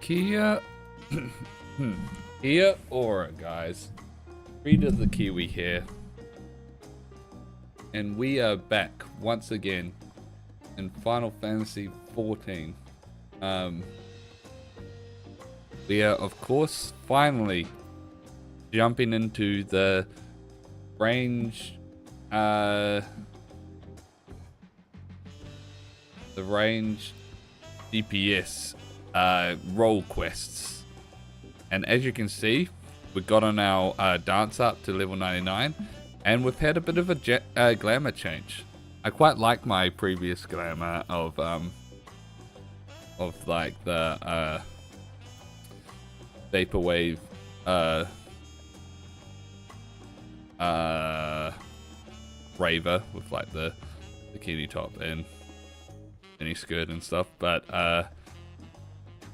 Kia. Kia Aura, guys. Read of the Kiwi here. And we are back once again in Final Fantasy XIV. We are, of course, finally jumping into the range, DPS role quests. And as you can see, we got on our dance up to level 99, and we've had a bit of a glamour change. I quite like my previous glamour of like the vaporwave raver with like the bikini top and mini skirt and stuff, but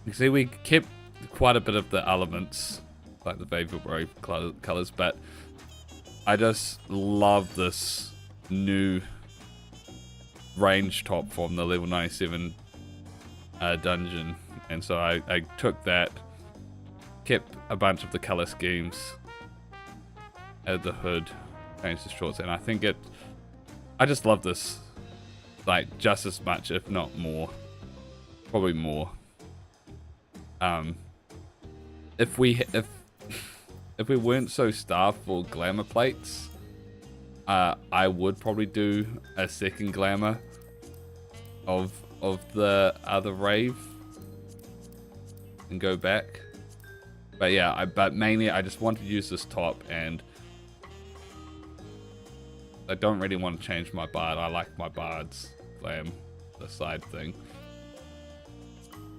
you see we kept quite a bit of the elements like the vaporwave colors, but I just love this new range top from the level 97 dungeon, and so I took that, kept a bunch of the color schemes, added the hood, changed the shorts, and I think I just love this like just as much, if not more, probably more. If we weren't so starved for glamour plates, I would probably do a second glamour of the other rave and go back. But yeah, but mainly I just want to use this top, and I don't really want to change my bard. I like my bard's glam, the side thing,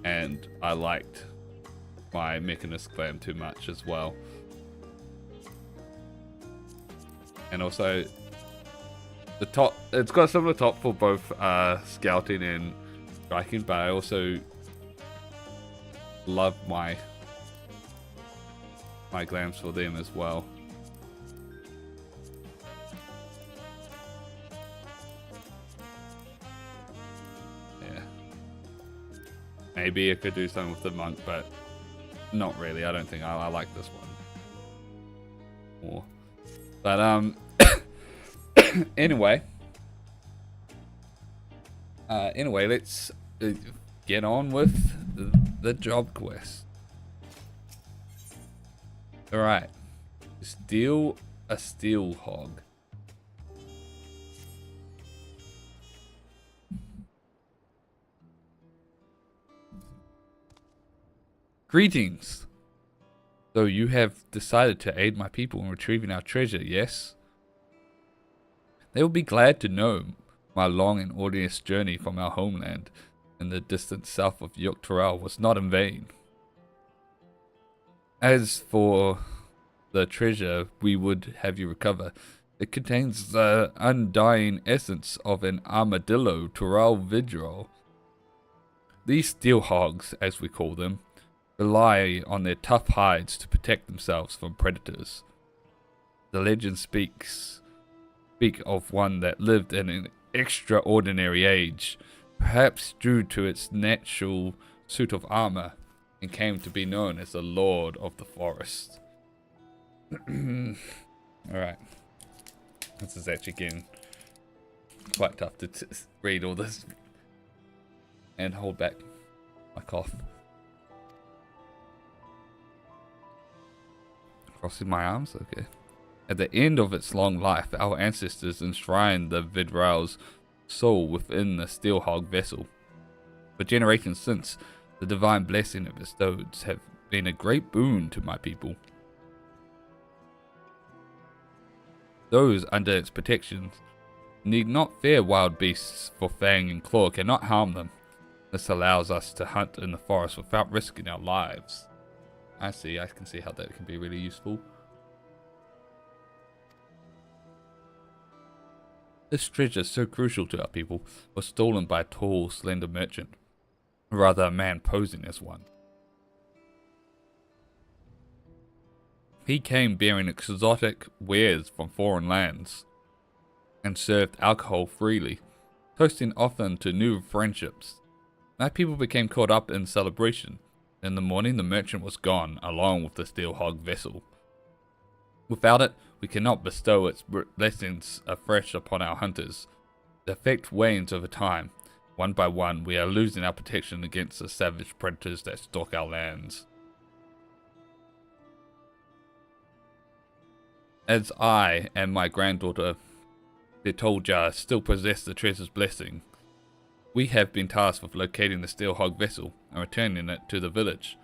and I liked my mechanist glam too much as well. And also the top, it's got a similar top for both scouting and striking, but I also love my glams for them as well. Yeah, maybe I could do something with the monk, but not really. I don't think I like this one more. But anyway, let's get on with the job quest. All right, steal a steel hog. Greetings. So you have decided to aid my people in retrieving our treasure, yes? They will be glad to know my long and arduous journey from our homeland in the distant south of Dawntrail was not in vain. As for the treasure we would have you recover, it contains the undying essence of an armadillo Tural Vidral. These steel hogs, as we call them, rely on their tough hides to protect themselves from predators. The legend speak of one that lived in an extraordinary age, perhaps due to its natural suit of armor, and came to be known as the Lord of the Forest. Alright. This is actually getting quite tough to read all this and hold back my cough. Crossing my arms? Okay. At the end of its long life, our ancestors enshrined the Vidral's soul within the steel hog vessel. For generations since, the divine blessing it bestows have been a great boon to my people. Those under its protection need not fear wild beasts, for fang and claw cannot harm them. This allows us to hunt in the forest without risking our lives. I can see how that can be really useful. This treasure, so crucial to our people, was stolen by a tall, slender merchant. Rather, a man posing as one. He came bearing exotic wares from foreign lands, and served alcohol freely, toasting often to new friendships. My people became caught up in celebration, In the morning, the merchant was gone, along with the steel hog vessel. Without it, we cannot bestow its blessings afresh upon our hunters. The effect wanes over time. One by one, we are losing our protection against the savage predators that stalk our lands. As I and my granddaughter, the Toljar, still possess the treasure's blessing, we have been tasked with locating the steel hog vessel and returning it to the village.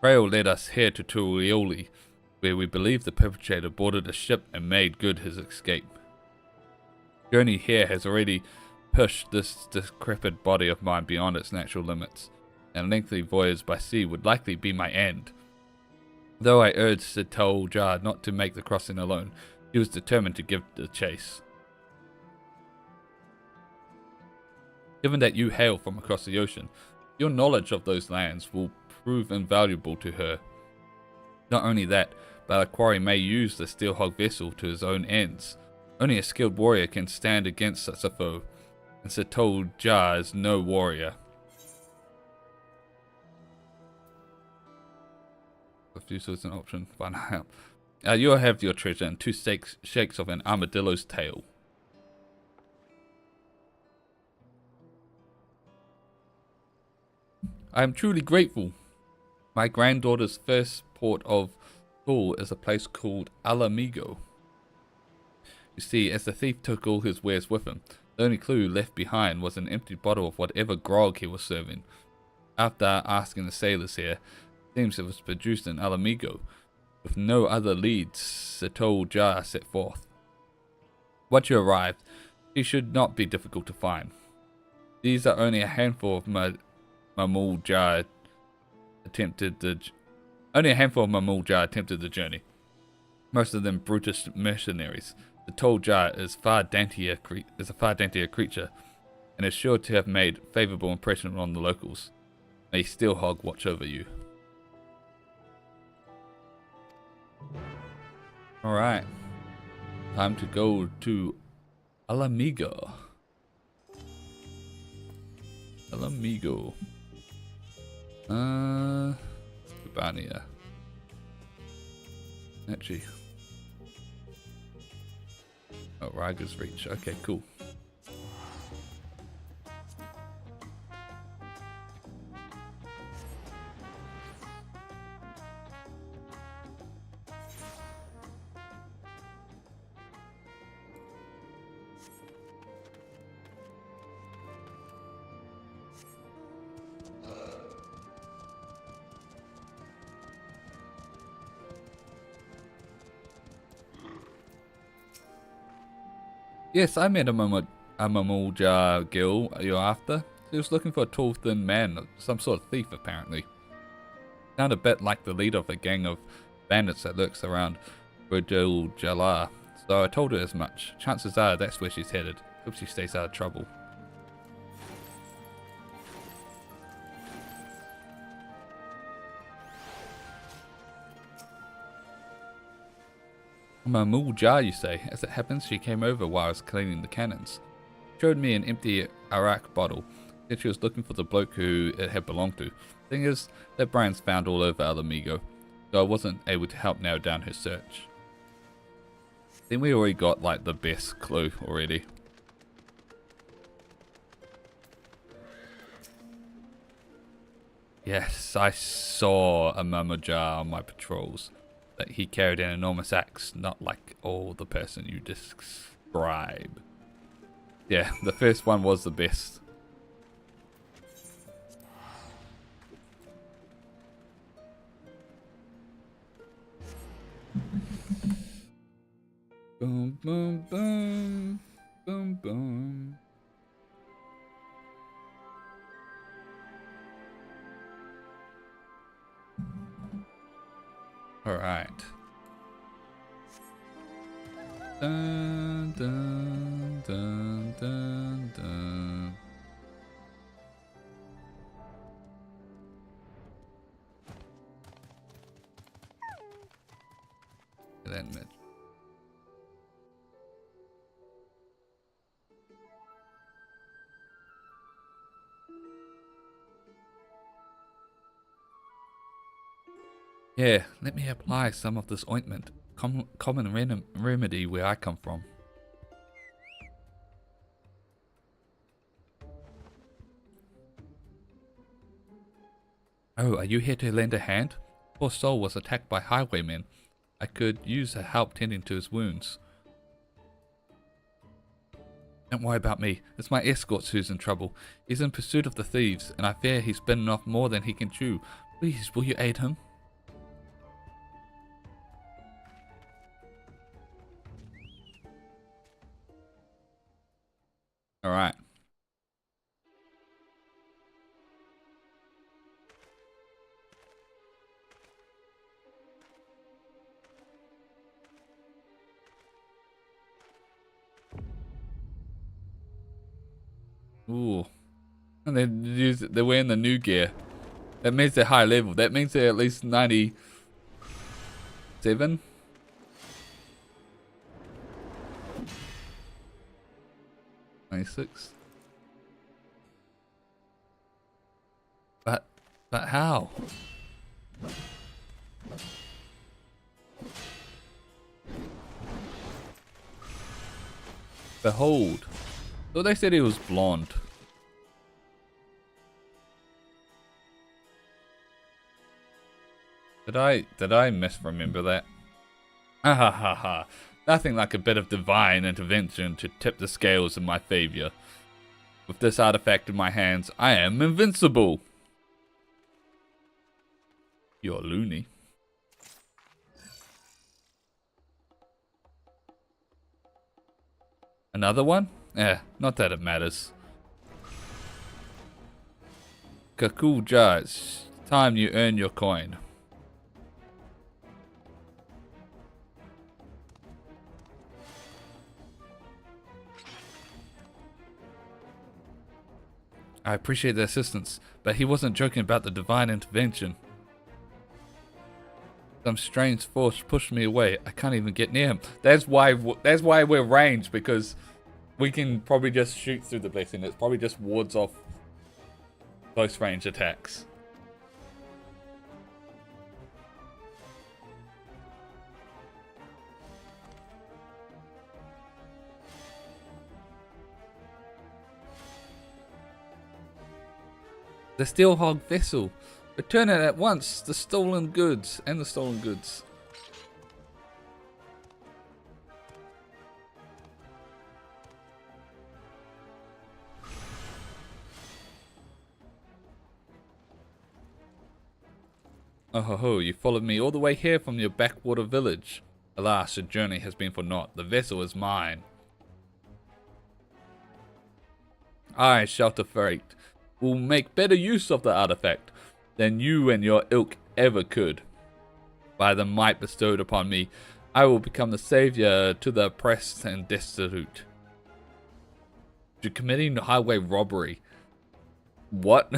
Trail led us here to Turioli, where we believe the perpetrator boarded a ship and made good his escape. Journey here has already pushed this decrepit body of mine beyond its natural limits, and a lengthy voyage by sea would likely be my end. Though I urged Sital Jar not to make the crossing alone, he was determined to give the chase. Given that you hail from across the ocean, your knowledge of those lands will prove invaluable to her. Not only that, but our quarry may use the steelhog vessel to his own ends. Only a skilled warrior can stand against such a foe, and Sital Jar is no warrior. Refusal is an option. Fine. You'll have your treasure and 2 shakes of an armadillo's tail. I am truly grateful. My granddaughter's first port of call is a place called Alamigo. You see, as the thief took all his wares with him, the only clue left behind was an empty bottle of whatever grog he was serving. After asking the sailors here, it seems it was produced in Alamigo. With no other leads, Sital Jar set forth. Once you arrive, he should not be difficult to find. These are only a handful of Mamul Jar attempted the journey. Most of them brutish mercenaries. The Tol Jar is a far daintier creature, and is sure to have made favourable impression on the locals. May Steelhog watch over you. Alright. Time to go to Alamigo. Kubania. Actually. Oh, Raga's Reach. Okay, cool. Yes, I met a Mamulja girl you're after. She was looking for a tall, thin man, some sort of thief apparently. Sounded a bit like the leader of a gang of bandits that lurks around Burdil Jalar, so I told her as much. Chances are that's where she's headed. Hope she stays out of trouble. Mamul Jar, you say? As it happens, she came over while I was cleaning the cannons. Showed me an empty arak bottle. Said she was looking for the bloke who it had belonged to. Thing is, that brand's found all over Alamigo, so I wasn't able to help narrow down her search. Then we already got like the best clue already. Yes, I saw a Mamul Jar on my patrols. That he carried an enormous axe, not like the person you describe. Yeah, the first one was the best. Boom, boom, boom, boom, boom. All right. Dun, dun, dun, dun, dun. Then Yeah, let me apply some of this ointment. Common remedy where I come from. Oh, are you here to lend a hand? Poor soul was attacked by highwaymen. I could use help tending to his wounds. Don't worry about me. It's my escort who's in trouble. He's in pursuit of the thieves, and I fear he's bitten off more than he can chew. Please, will you aid him? Alright. Ooh. And they're wearing the new gear. That means they're high level. That means they're at least 97? '96. But how? Behold. So they said he was blonde. Did I misremember that? Ah ha ha ha. Nothing like a bit of divine intervention to tip the scales in my favor. With this artifact in my hands, I am invincible. You're loony. Another one? Not that it matters. Kakuja, it's time you earn your coin. I appreciate the assistance, but he wasn't joking about the divine intervention. Some strange force pushed me away. I can't even get near him. That's why we're ranged, because we can probably just shoot through the blessing. It's probably just wards off close range attacks. The Steelhog vessel. Return it at once. The stolen goods and the stolen goods. Oh ho ho, you followed me all the way here from your backwater village. Alas, your journey has been for naught. The vessel is mine. I, Shelter Freight, will make better use of the artifact than you and your ilk ever could. By the might bestowed upon me, I will become the savior to the oppressed and destitute. You're committing highway robbery. What?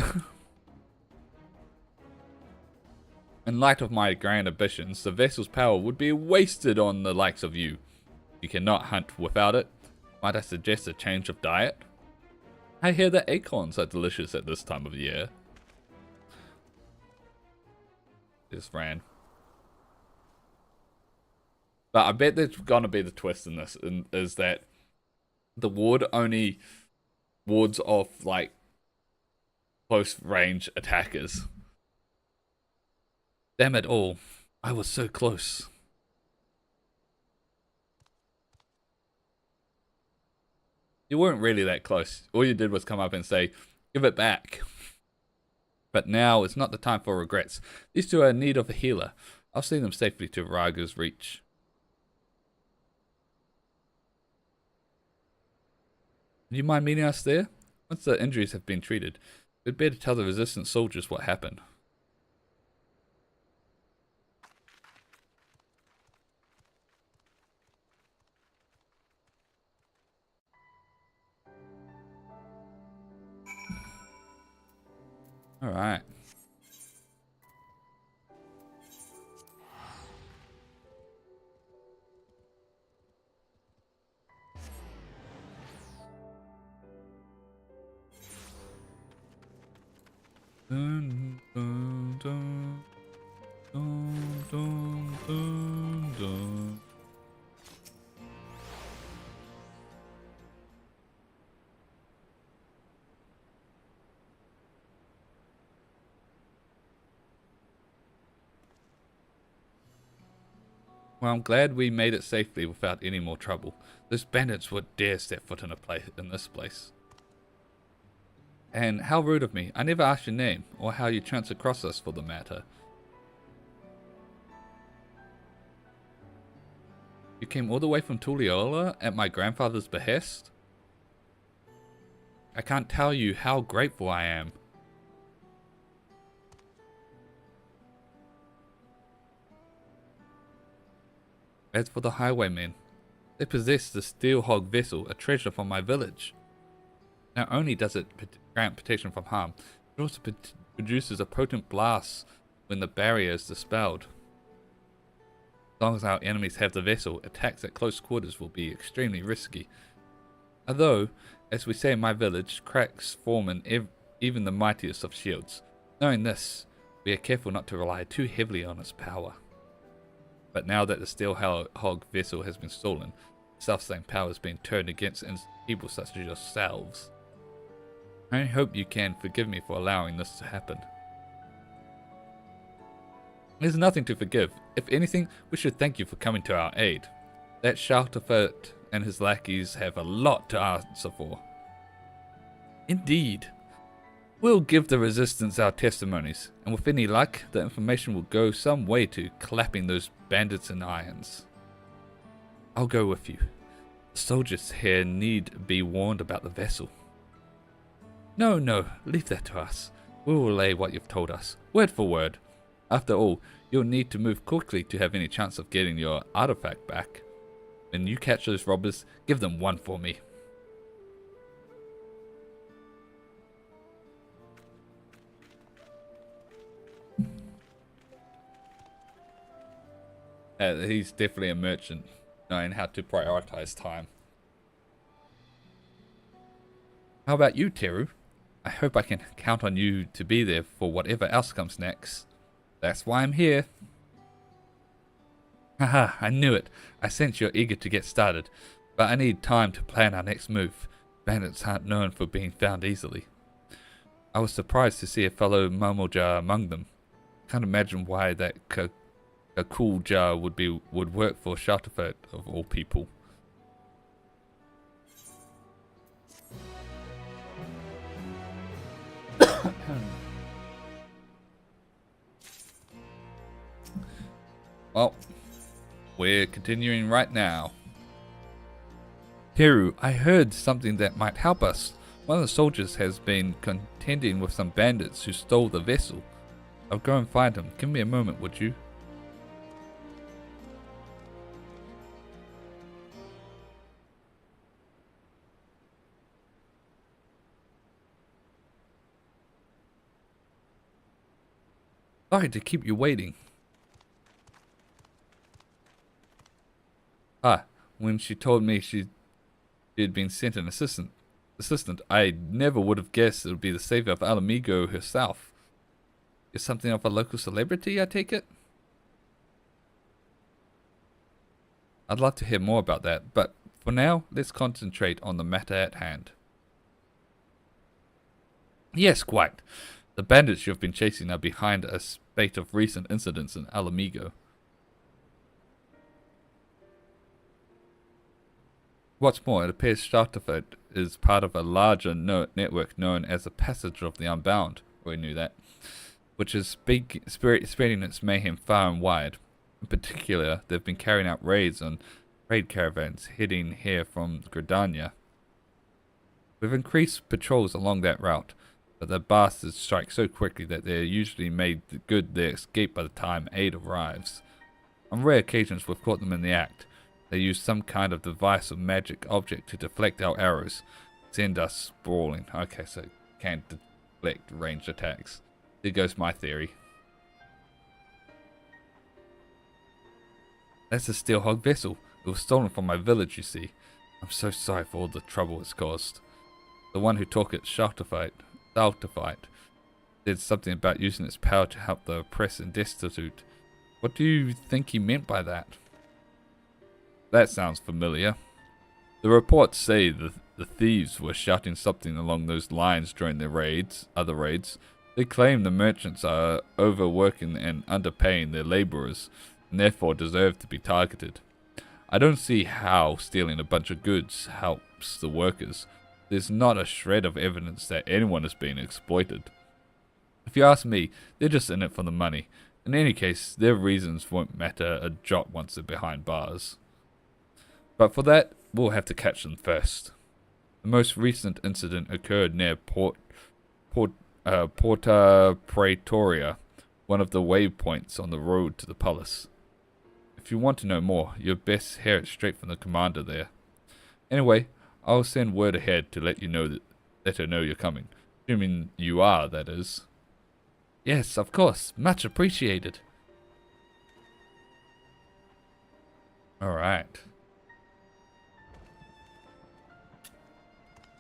In light of my grand ambitions, the vessel's power would be wasted on the likes of you. You cannot hunt without it. Might I suggest a change of diet? I hear that acorns are delicious at this time of year. Just ran. But I bet there's gonna be the twist in this, is that the ward only wards off like close range attackers. Damn it all. I was so close. You weren't really that close. All you did was come up and say, give it back. But now it's not the time for regrets. These two are in need of a healer. I'll see them safely to Raga's reach. Do you mind meeting us there? Once the injuries have been treated, we'd better tell the resistance soldiers what happened. All right. Dun, dun, dun, dun. Well, I'm glad we made it safely without any more trouble. Those bandits would dare step foot in this place. And how rude of me. I never asked your name, or how you chanced across us for the matter. You came all the way from Tulliola at my grandfather's behest? I can't tell you how grateful I am. As for the highwaymen, they possess the Steel Hog vessel, a treasure from my village. Not only does it grant protection from harm, it also produces a potent blast when the barrier is dispelled. As long as our enemies have the vessel, attacks at close quarters will be extremely risky. Although, as we say in my village, cracks form in even the mightiest of shields. Knowing this, we are careful not to rely too heavily on its power. But now that the Steel Hog vessel has been stolen, self-same power is being turned against people such as yourselves. I hope you can forgive me for allowing this to happen. There's nothing to forgive. If anything, we should thank you for coming to our aid. That Shelterfoot and his lackeys have a lot to answer for. Indeed. We'll give the resistance our testimonies, and with any luck, the information will go some way to clapping those bandits in irons. I'll go with you. The soldiers here need be warned about the vessel. No, leave that to us. We'll relay what you've told us, word for word. After all, you'll need to move quickly to have any chance of getting your artifact back. When you catch those robbers, give them one for me. He's definitely a merchant, knowing how to prioritize time. How about you, Teru? I hope I can count on you to be there for whatever else comes next. That's why I'm here. Haha, I knew it. I sense you're eager to get started, but I need time to plan our next move. Bandits aren't known for being found easily. I was surprised to see a fellow Momoja among them. Can't imagine why that a cool jar would work for Shelterfoot of all people. Well, we're continuing right now. Teru, I heard something that might help us. One of the soldiers has been contending with some bandits who stole the vessel. I'll go and find him. Give me a moment, would you? Sorry to keep you waiting. When she told me she had been sent an assistant, I never would have guessed it would be the savior of Alamigo herself. Is something of a local celebrity, I take it? I'd love to hear more about that, but for now, let's concentrate on the matter at hand. Yes, quite. The bandits you have been chasing are behind a spate of recent incidents in Alamigo. What's more, it appears Shelterfoot is part of a larger network known as the Passage of the Unbound. We knew that. Which is spreading its mayhem far and wide. In particular, they've been carrying out raids on trade caravans heading here from Gridania. We've increased patrols along that route, but the bastards strike so quickly that they're usually made good their escape by the time aid arrives. On rare occasions we've caught them in the act. They use some kind of device or magic object to deflect our arrows, send us sprawling. Okay, so can't deflect ranged attacks. There goes my theory. That's a Steel Hog vessel. It was stolen from my village, you see. I'm so sorry for all the trouble it's caused. The one who took it, Shelterfoot, said something about using its power to help the oppressed and destitute. What do you think he meant by that? That sounds familiar. The reports say the thieves were shouting something along those lines during their other raids. They claim the merchants are overworking and underpaying their laborers. and therefore deserve to be targeted. I don't see how stealing a bunch of goods helps the workers. There's not a shred of evidence that anyone is being exploited. If you ask me, they're just in it for the money. In any case, their reasons won't matter a jot once they're behind bars. But for that, we'll have to catch them first. The most recent incident occurred near Porta Praetoria, one of the waypoints on the road to the palace. If you want to know more, you'd best hear it straight from the commander there. Anyway, I'll send word ahead to let her know you're coming. Assuming you are, that is. Yes, of course. Much appreciated. Alright.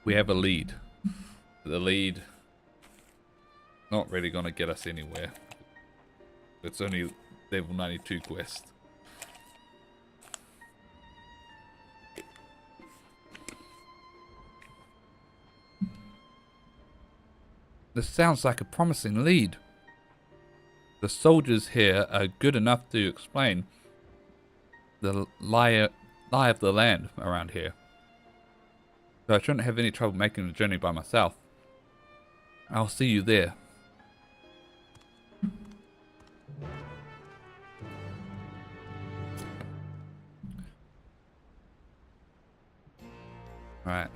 We have a lead. The lead not really gonna get us anywhere. It's only level 92 quest. This sounds like a promising lead. The soldiers here are good enough to explain the lie of the land around here. So I shouldn't have any trouble making the journey by myself. I'll see you there. Alright.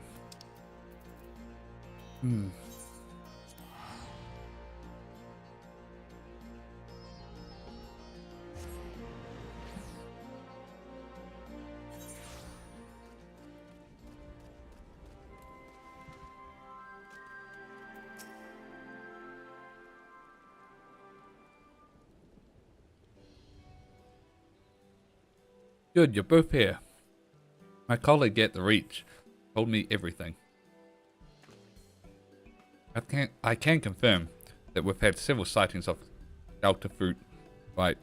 Good, you're both here. My colleague at the Reach told me everything. I can confirm that we've had several sightings of Delta Fruit Fight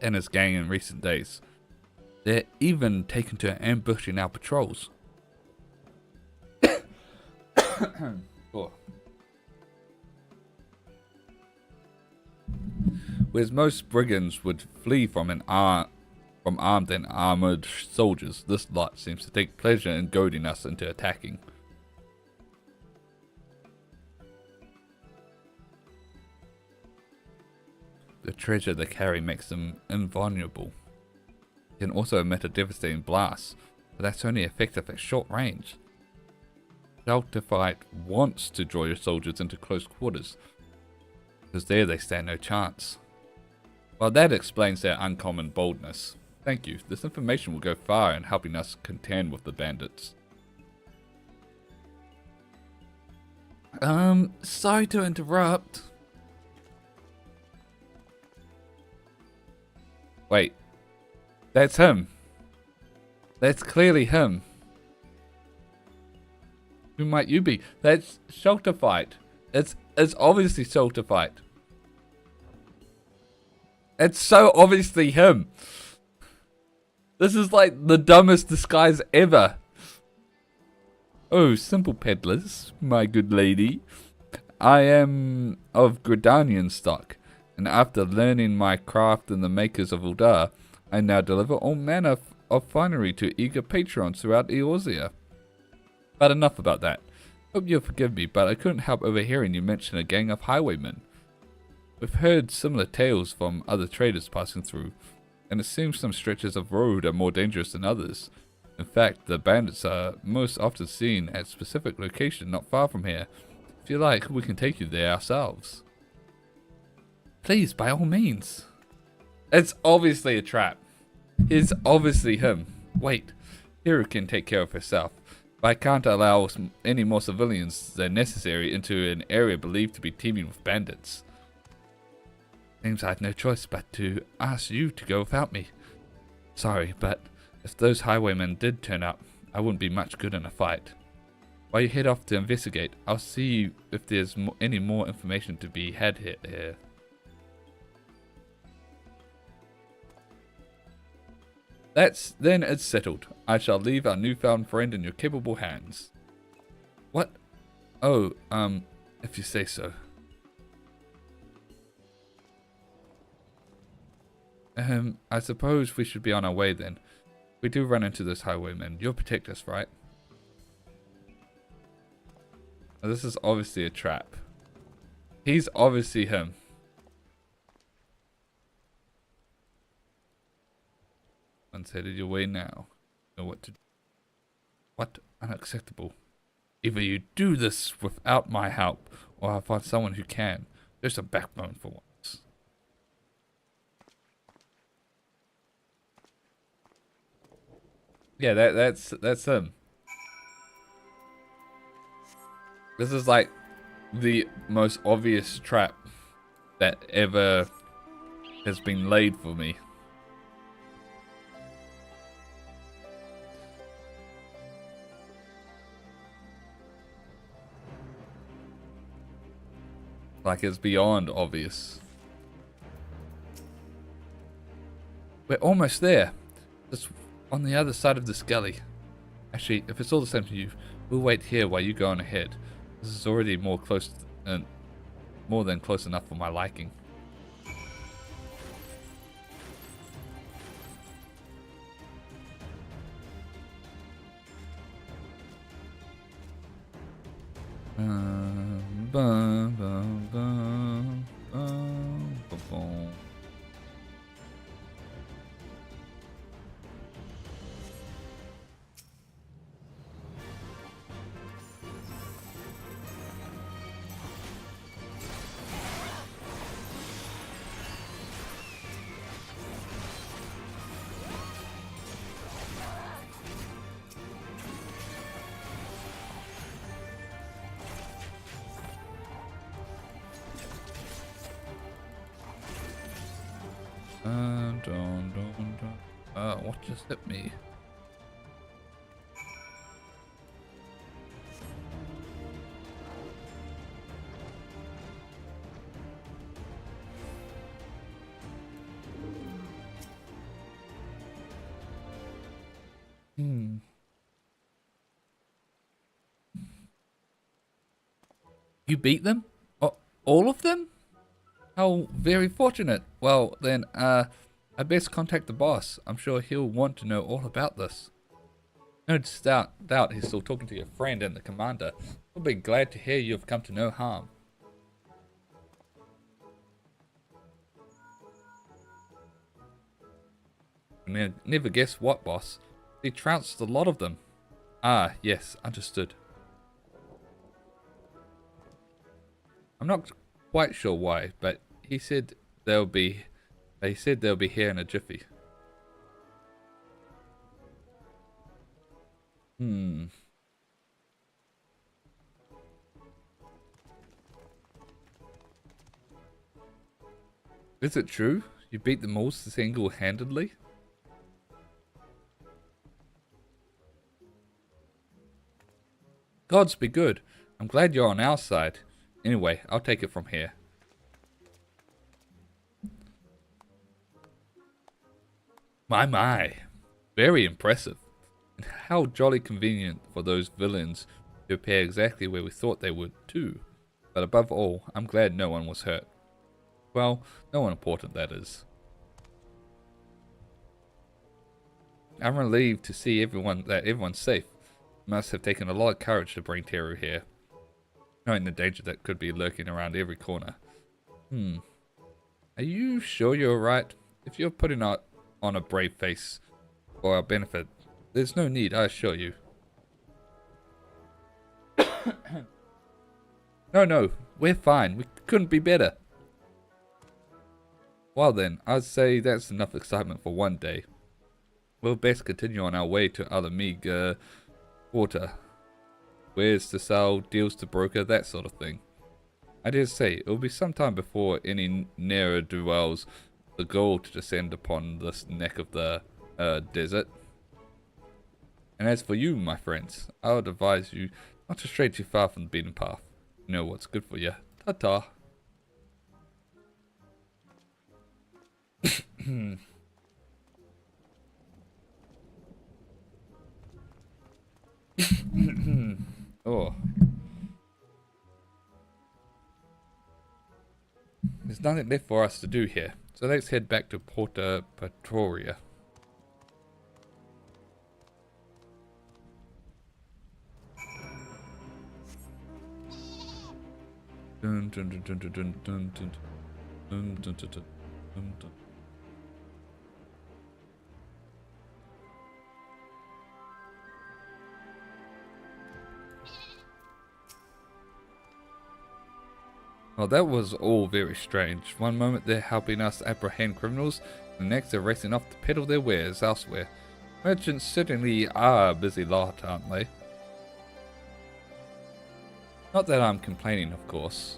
and his gang in recent days. They're even taken to ambushing our patrols. Oh. Whereas most brigands would flee from armed and armored soldiers, this lot seems to take pleasure in goading us into attacking. The treasure they carry makes them invulnerable. It can also emit a devastating blast, but that's only effective at short range. Delta Fight wants to draw your soldiers into close quarters, because there they stand no chance. Well, that explains their uncommon boldness. Thank you. This information will go far in helping us contend with the bandits. Sorry to interrupt. Wait. That's him. That's clearly him. Who might you be? That's Shelter Fight. It's obviously Shelter Fight. It's so obviously him. This is like the dumbest disguise ever. Oh, simple peddlers, my good lady. I am of Gridanian stock, and after learning my craft in the makers of Uldar, I now deliver all manner of finery to eager patrons throughout Eorzea. But enough about that. Hope you'll forgive me, but I couldn't help overhearing you mention a gang of highwaymen. We've heard similar tales from other traders passing through, and it seems some stretches of road are more dangerous than others. In fact, the bandits are most often seen at specific locations not far from here. If you like, we can take you there ourselves. Please, by all means. It's obviously a trap. It's obviously him. Wait, Hiro can take care of herself, but I can't allow any more civilians than necessary into an area believed to be teeming with bandits. Seems I had no choice but to ask you to go without me. Sorry, but if those highwaymen did turn up, I wouldn't be much good in a fight. While you head off to investigate, I'll see if there's any more information to be had here. Then it's settled. I shall leave our newfound friend in your capable hands. What? Oh, if you say so. I suppose we should be on our way then. If we do run into this highwayman, you'll protect us, right? Now, this is obviously a trap. He's obviously him. Once headed your way now. Know what to do. What? Unacceptable. Either you do this without my help, or I'll find someone who can. There's a backbone for once. Yeah, that's him. This is like the most obvious trap that ever has been laid for me. Like, it's beyond obvious. We're almost there. Just on the other side of this gully. Actually, if it's all the same to you, we'll wait here while you go on ahead. This is already more than close enough for my liking. What just hit me? You beat them? Oh, all of them? How very fortunate. Well, then, I best contact the boss. I'm sure he'll want to know all about this. No doubt he's still talking to your friend and the commander. We'll be glad to hear you've come to no harm. Never guess what, boss. He trounced a lot of them. Ah, yes, understood. I'm not quite sure why, but he said they'll be here in a jiffy. Is it true? You beat them all single-handedly? Gods be good. I'm glad you're on our side. Anyway, I'll take it from here. My. Very impressive. And how jolly convenient for those villains to appear exactly where we thought they would, too. But above all, I'm glad no one was hurt. Well, no one important, that is. I'm relieved to see everyone's safe. It must have taken a lot of courage to bring Teru here, knowing the danger that could be lurking around every corner. Are you sure you're right? If you're putting on a brave face for our benefit, there's no need, I assure you. No, we're fine. We couldn't be better. Well then, I'd say that's enough excitement for one day. We'll best continue on our way to other meager quarter. Wares to sell, deals to broker, that sort of thing. I dare say, it will be some time before any ne'er-do-wells the goal to descend upon this neck of the desert. And as for you, my friends, I would advise you not to stray too far from the beaten path. You know what's good for you. Ta-ta. Oh. There's nothing left for us to do here, So let's head back to Porta Pretoria. Dun, dun, dun, dun, dun, dun, dun, dun, dun, dun, dun, dun, dun. Well, that was all very strange. One moment they're helping us apprehend criminals, and the next they're racing off to peddle their wares elsewhere. Merchants certainly are a busy lot, aren't they? Not that I'm complaining, of course.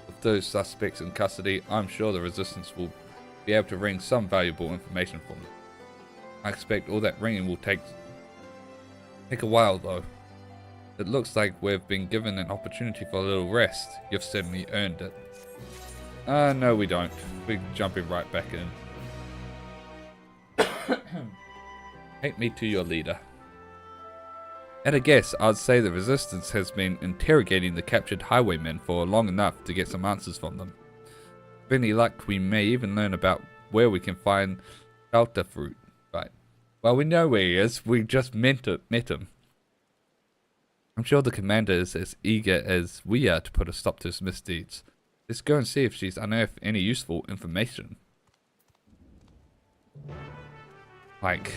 With those suspects in custody, I'm sure the resistance will be able to wring some valuable information from them. I expect all that wringing will take a while, though. It looks like we've been given an opportunity for a little rest. You've certainly earned it. No we don't. We're jumping right back in. Take me to your leader. At a guess, I'd say the resistance has been interrogating the captured highwaymen for long enough to get some answers from them. With any luck, we may even learn about where we can find shelter fruit. Right. Well, we know where he is. We just met him. I'm sure the commander is as eager as we are to put a stop to his misdeeds. Let's go and see if she's unearthed any useful information. Like,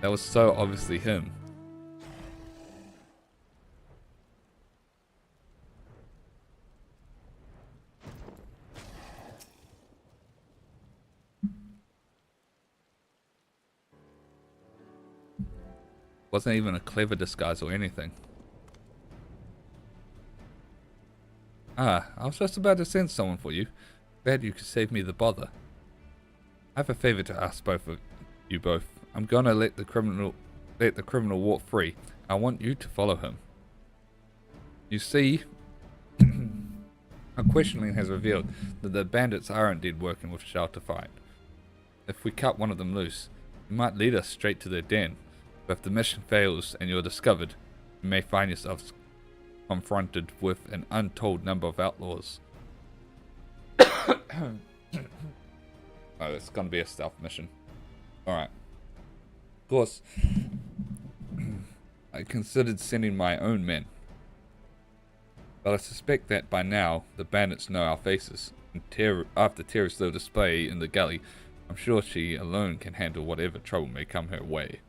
that was so obviously him. Wasn't even a clever disguise or anything. Ah, I was just about to send someone for you. Glad you could save me the bother. I have a favor to ask both of you both. I'm gonna let the criminal walk free. I want you to follow him. You see, our questioning has revealed that the bandits are indeed working with Shelter Fight. If we cut one of them loose, it might lead us straight to their den. But if the mission fails and you're discovered, you may find yourselves confronted with an untold number of outlaws. Oh, it's gonna be a stealth mission. Alright. Of course, I considered sending my own men. But I suspect that by now, the bandits know our faces. And after Terry's little display in the galley, I'm sure she alone can handle whatever trouble may come her way.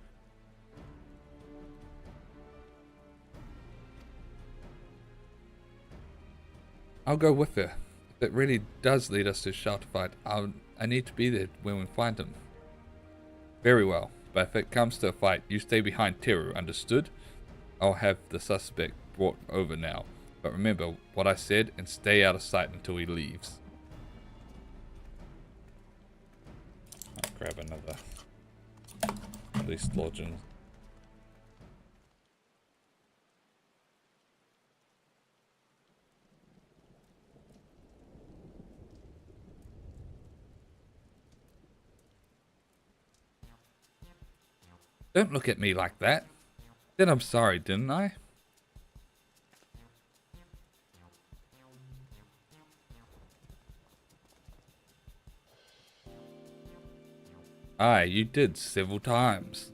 I'll go with her. If it really does lead us to Shelter Fight, I need to be there when we find him. Very well, but if it comes to a fight, you stay behind Teru, understood? I'll have the suspect brought over now. But remember what I said and stay out of sight until he leaves. I'll grab another of these lodgings. Don't look at me like that. Then I'm sorry, didn't I? Aye, you did several times.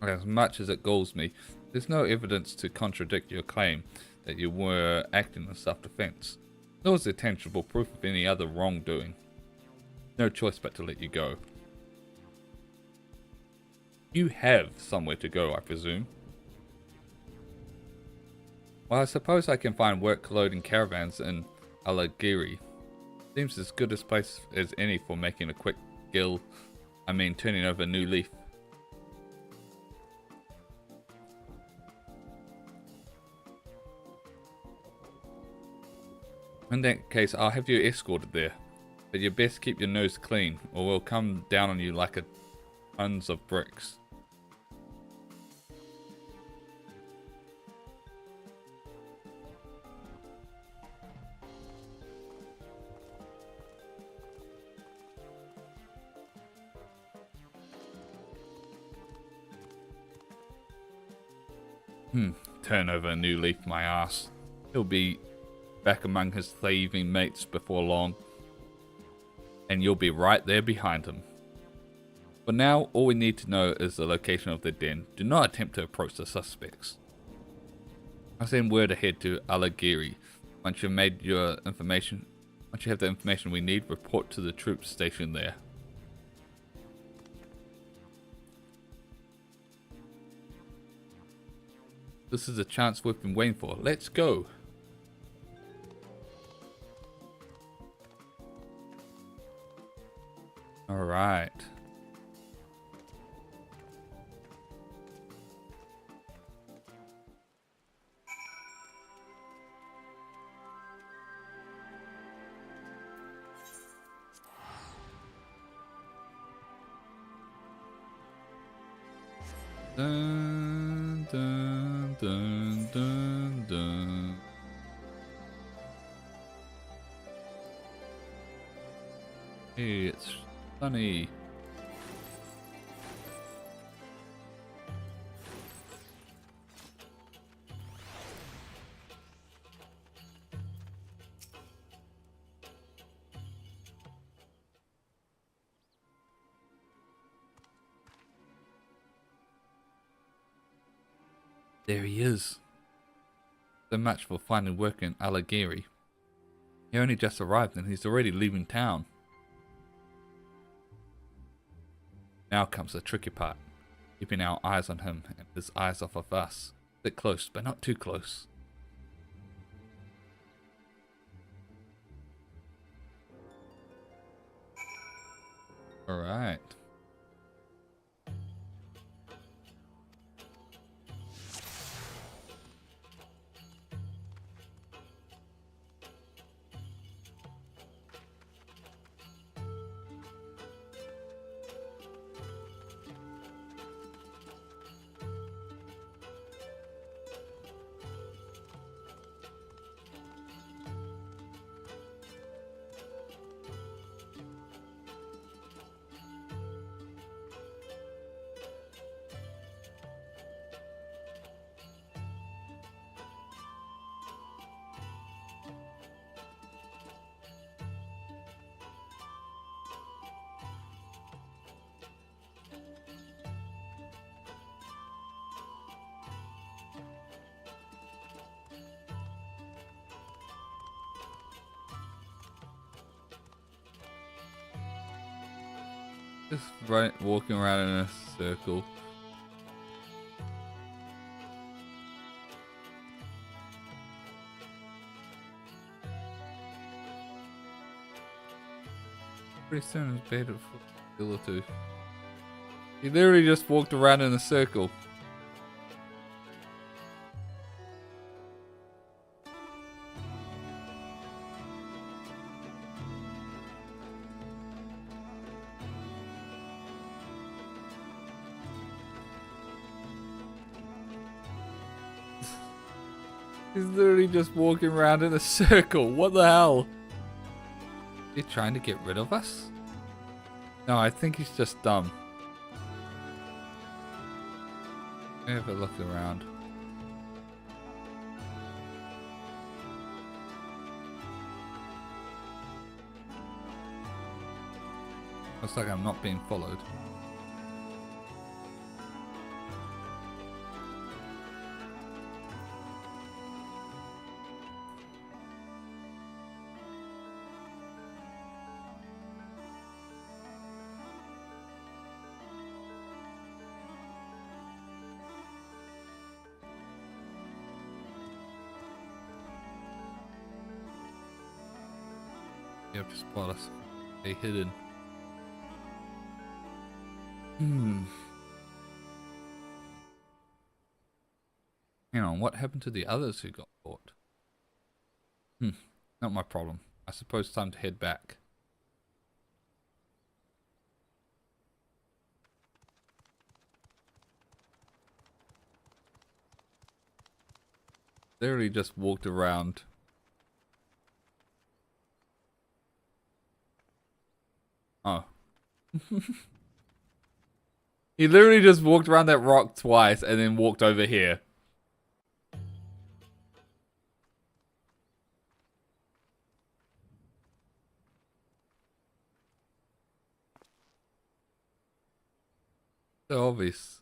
As much as it galls me, there's no evidence to contradict your claim that you were acting in self-defense. Nor is there tangible proof of any other wrongdoing. No choice but to let you go. You have somewhere to go, I presume. Well, I suppose I can find work-loading caravans in Alagiri. Seems as good a place as any for making a quick turning over a new leaf. In that case, I'll have you escorted there. But you best keep your nose clean, or we'll come down on you like tons of bricks. Turn over a new leaf, my ass. He'll be back among his thieving mates before long. and you'll be right there behind him. For now, all we need to know is the location of the den. Do not attempt to approach the suspects. I'll send word ahead to Alagiri. Once you have the information we need, report to the troops stationed there. This is a chance we've been waiting for. Let's go. All right. Dun, dun, dun, dun, dun. Hey, it's sunny. There he is. So much for finding work in Alagiri. He only just arrived and he's already leaving town. Now comes the tricky part. Keeping our eyes on him and his eyes off of us. Sit close, but not too close. Alright. Just walking around in a circle. Pretty soon it's better for a kill or two. He literally just walked around in a circle. He's literally just walking around in a circle. What the hell? Is he trying to get rid of us? No, I think he's just dumb. Let me have a look around. Looks like I'm not being followed. You have to spot us. Stay hidden. Hang on, what happened to the others who got caught? Not my problem. I suppose time to head back. Literally just walked around. Oh. He literally just walked around that rock twice and then walked over here. So obvious.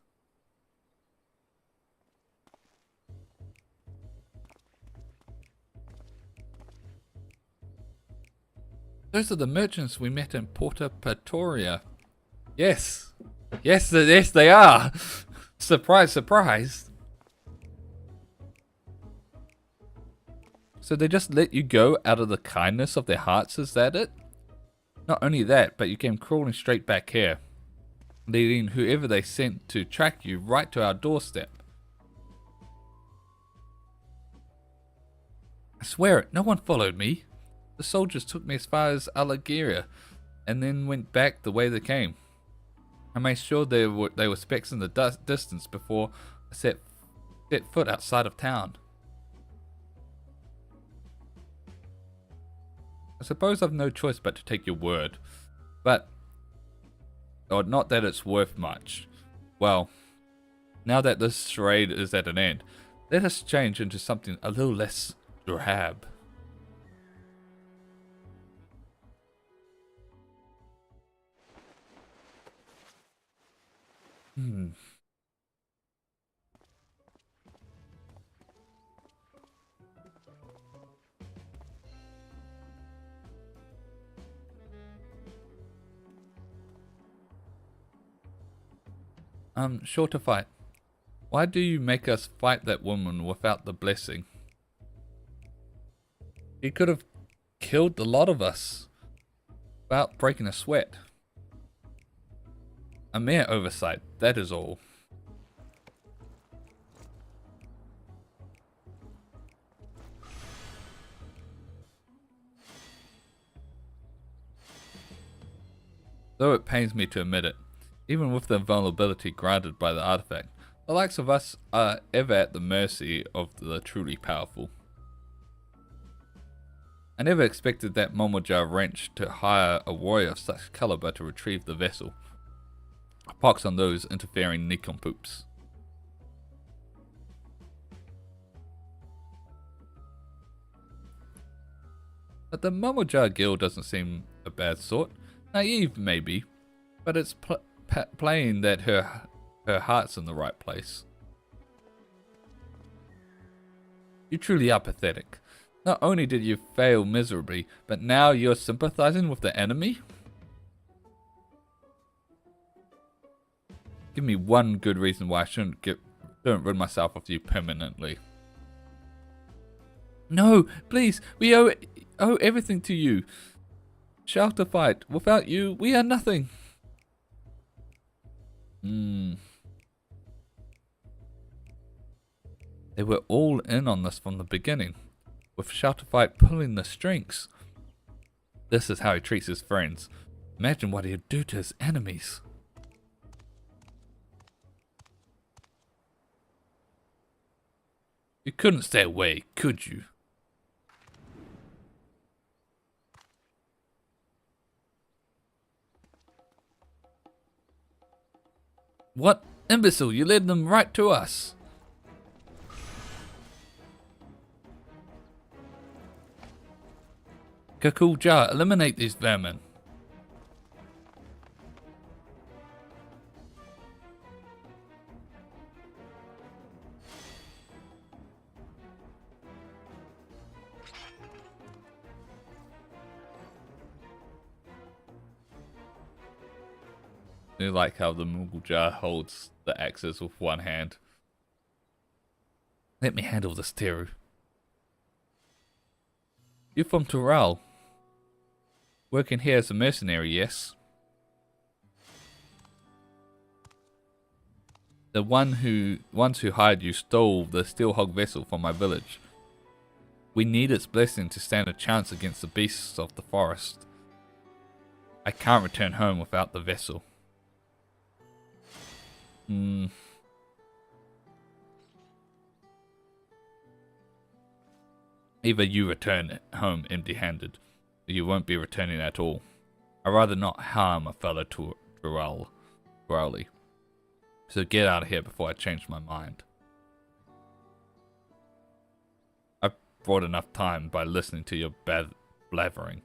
Those are the merchants we met in Porta Pretoria. Yes. Yes, yes, they are. Surprise, surprise. So they just let you go out of the kindness of their hearts, is that it? Not only that, but you came crawling straight back here, leading whoever they sent to track you right to our doorstep. I swear it, no one followed me. The soldiers took me as far as Algeria, and then went back the way they came. I made sure they were specks in the distance before I set foot outside of town. I suppose I've no choice but to take your word, but not that it's worth much. Well, now that this charade is at an end, let us change into something a little less drab. Sure to fight. Why do you make us fight that woman without the blessing? He could have killed the lot of us without breaking a sweat. A mere oversight, that is all. Though it pains me to admit it, even with the vulnerability granted by the artifact, the likes of us are ever at the mercy of the truly powerful. I never expected that Momoja wrench to hire a warrior of such caliber to retrieve the vessel. A pox on those interfering nincompoops. But the Momoja guild doesn't seem a bad sort. Naive, maybe, but it's plain that her heart's in the right place. You truly are pathetic. Not only did you fail miserably, but now you're sympathizing with the enemy? Give me one good reason why I shouldn't rid myself of you permanently. No, please, we owe everything to you. Shelter fight. Without you, we are nothing. They were all in on this from the beginning, with Shelter fight pulling the strings. This is how he treats his friends. Imagine what he'd do to his enemies. You couldn't stay away, could you? What imbecile, you led them right to us. Kakulja, eliminate these vermin. I like how the Mughal holds the axes with one hand. Let me handle this, Teru. You're from Tural. Working here as a mercenary, yes? The ones who hired you stole the Steelhog vessel from my village. We need its blessing to stand a chance against the beasts of the forest. I can't return home without the vessel. Either you return home empty-handed, or you won't be returning at all. I'd rather not harm a fellow Turali. So get out of here before I change my mind. I've brought enough time by listening to your bad blathering.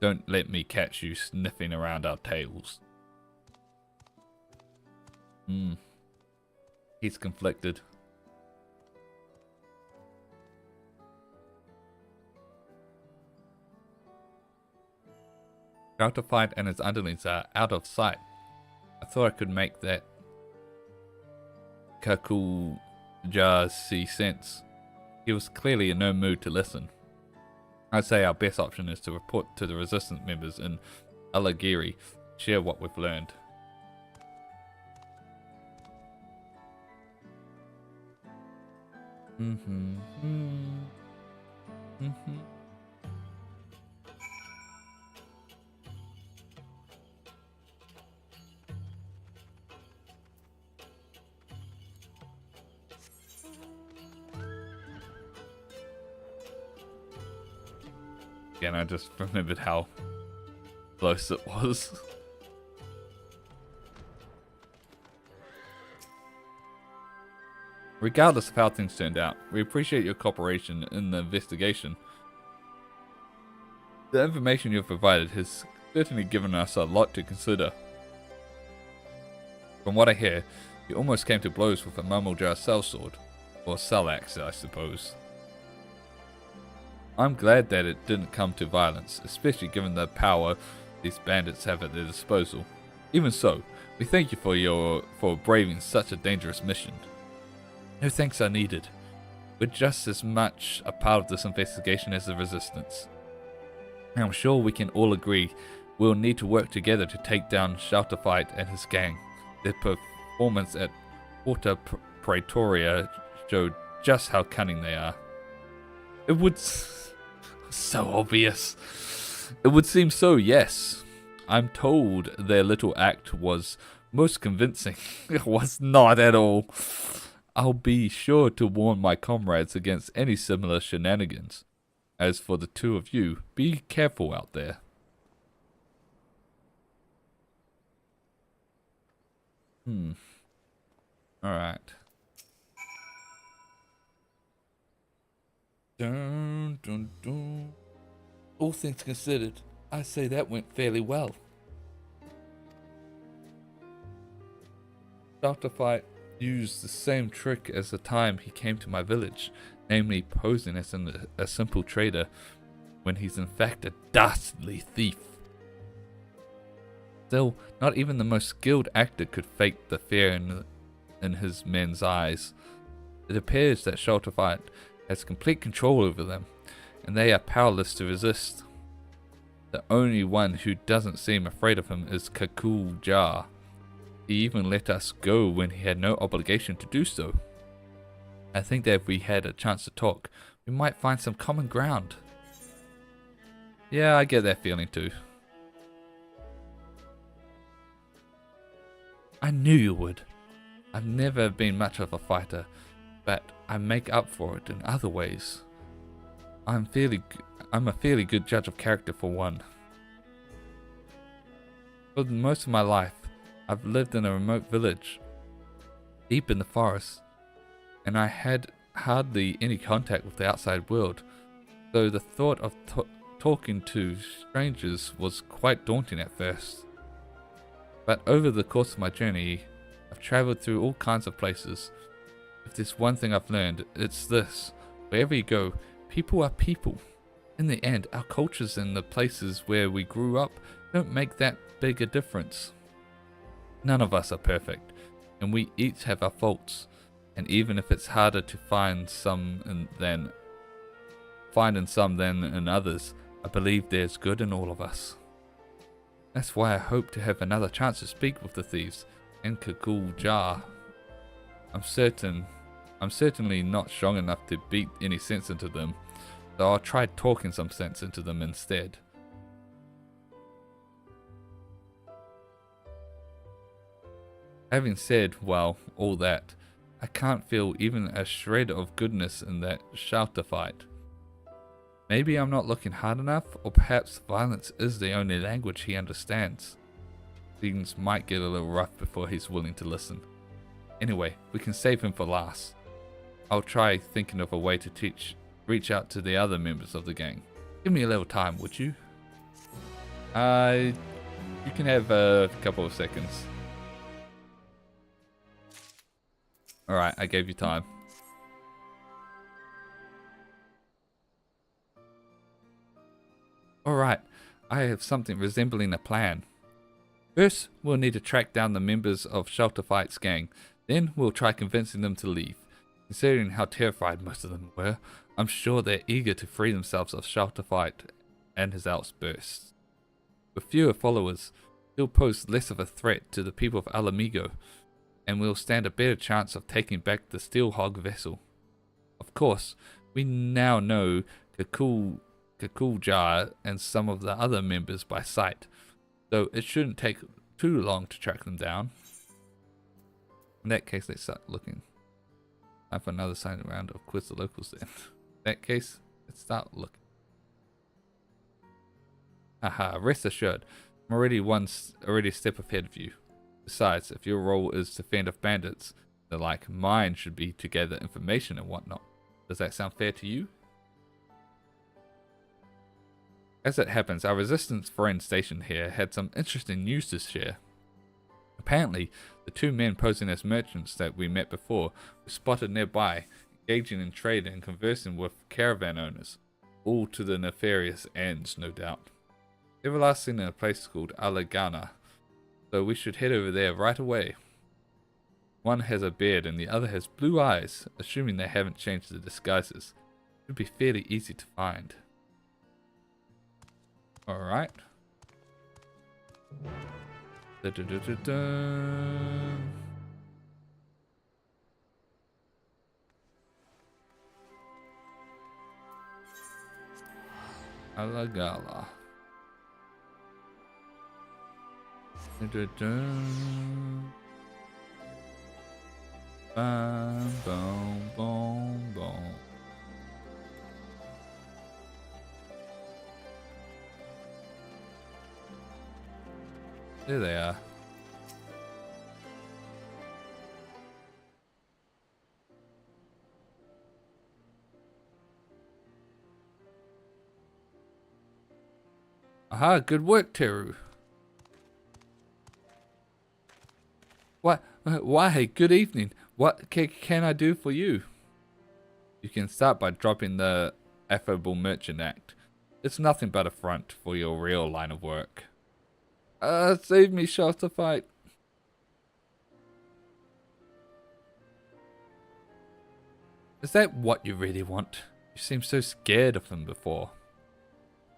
Don't let me catch you sniffing around our tails. Hmm. He's conflicted. Counterfight and his underlings are out of sight. I thought I could make that Kakulja see sense. He was clearly in no mood to listen. I'd say our best option is to report to the resistance members in Alagiri, share what we've learned. Again, I just remembered how close it was. Regardless of how things turned out, we appreciate your cooperation in the investigation. The information you've provided has certainly given us a lot to consider. From what I hear, you almost came to blows with a Mamojar sellsword, or sellaxe, I suppose. I'm glad that it didn't come to violence, especially given the power these bandits have at their disposal. Even so, we thank you for braving such a dangerous mission. No thanks are needed. We're just as much a part of this investigation as the Resistance. I'm sure we can all agree we'll need to work together to take down Shelterfight and his gang. Their performance at Porta Praetoria showed just how cunning they are. It would... So obvious. It would seem so, yes. I'm told their little act was most convincing. It was not at all. I'll be sure to warn my comrades against any similar shenanigans. As for the two of you, be careful out there. Alright. Dun, dun, dun. All things considered, I say that went fairly well. Shelterfight used the same trick as the time he came to my village, namely posing as a simple trader when he's in fact a dastardly thief. Still, not even the most skilled actor could fake the fear in his men's eyes. It appears that Shelterfight has complete control over them, and they are powerless to resist. The only one who doesn't seem afraid of him is Kakulja. He even let us go when he had no obligation to do so. I think that if we had a chance to talk, we might find some common ground. Yeah, I get that feeling too. I knew you would. I've never been much of a fighter, but I make up for it in other ways. I'm a fairly good judge of character for one. For most of my life, I've lived in a remote village, deep in the forest, and I had hardly any contact with the outside world, so the thought of talking to strangers was quite daunting at first. But over the course of my journey, I've traveled through all kinds of places. If there's one thing I've learned, it's this. Wherever you go, people are people. In the end, our cultures and the places where we grew up don't make that big a difference. None of us are perfect, and we each have our faults, and even if it's harder to find in some than in others, I believe there's good in all of us. That's why I hope to have another chance to speak with the thieves and Kakulja. I'm certainly not strong enough to beat any sense into them, so I'll try talking some sense into them instead. Having said, well, all that, I can't feel even a shred of goodness in that Shelterfight. Maybe I'm not looking hard enough, or perhaps violence is the only language he understands. Things might get a little rough before he's willing to listen. Anyway, we can save him for last. I'll try thinking of a way to reach out to the other members of the gang. Give me a little time, would you? You can have a couple of seconds. Alright, I gave you time. Alright, I have something resembling a plan. First, we'll need to track down the members of Shelter Fight's gang. Then, we'll try convincing them to leave. Considering how terrified most of them were, I'm sure they're eager to free themselves of Shelter Fight and his outbursts. With fewer followers, he'll pose less of a threat to the people of Alamigo, and we'll stand a better chance of taking back the Steel Hog vessel. Of course, we now know Kakuljar and some of the other members by sight, so it shouldn't take too long to track them down. In that case, let's start looking. Time for another silent round of Quiz the Locals then. In that case, let's start looking. Haha, rest assured, I'm already a step ahead of you. Besides, if your role is to fend off bandits, then like mine should be to gather information and whatnot. Does that sound fair to you? As it happens, our resistance friend stationed here had some interesting news to share. Apparently, the two men posing as merchants that we met before were spotted nearby, engaging in trade and conversing with caravan owners, all to the nefarious ends, no doubt. They were last seen in a place called Alagana, so we should head over there right away. One has a beard and the other has blue eyes, assuming they haven't changed the disguises. It should be fairly easy to find. Alright. Alagala. Bam, boom, boom, boom. There they are. Aha, good work, Teru. Why, good evening. What can I do for you? You can start by dropping the affable merchant act. It's nothing but a front for your real line of work. Save me, Shelter Fight. Is that what you really want? You seemed so scared of him before.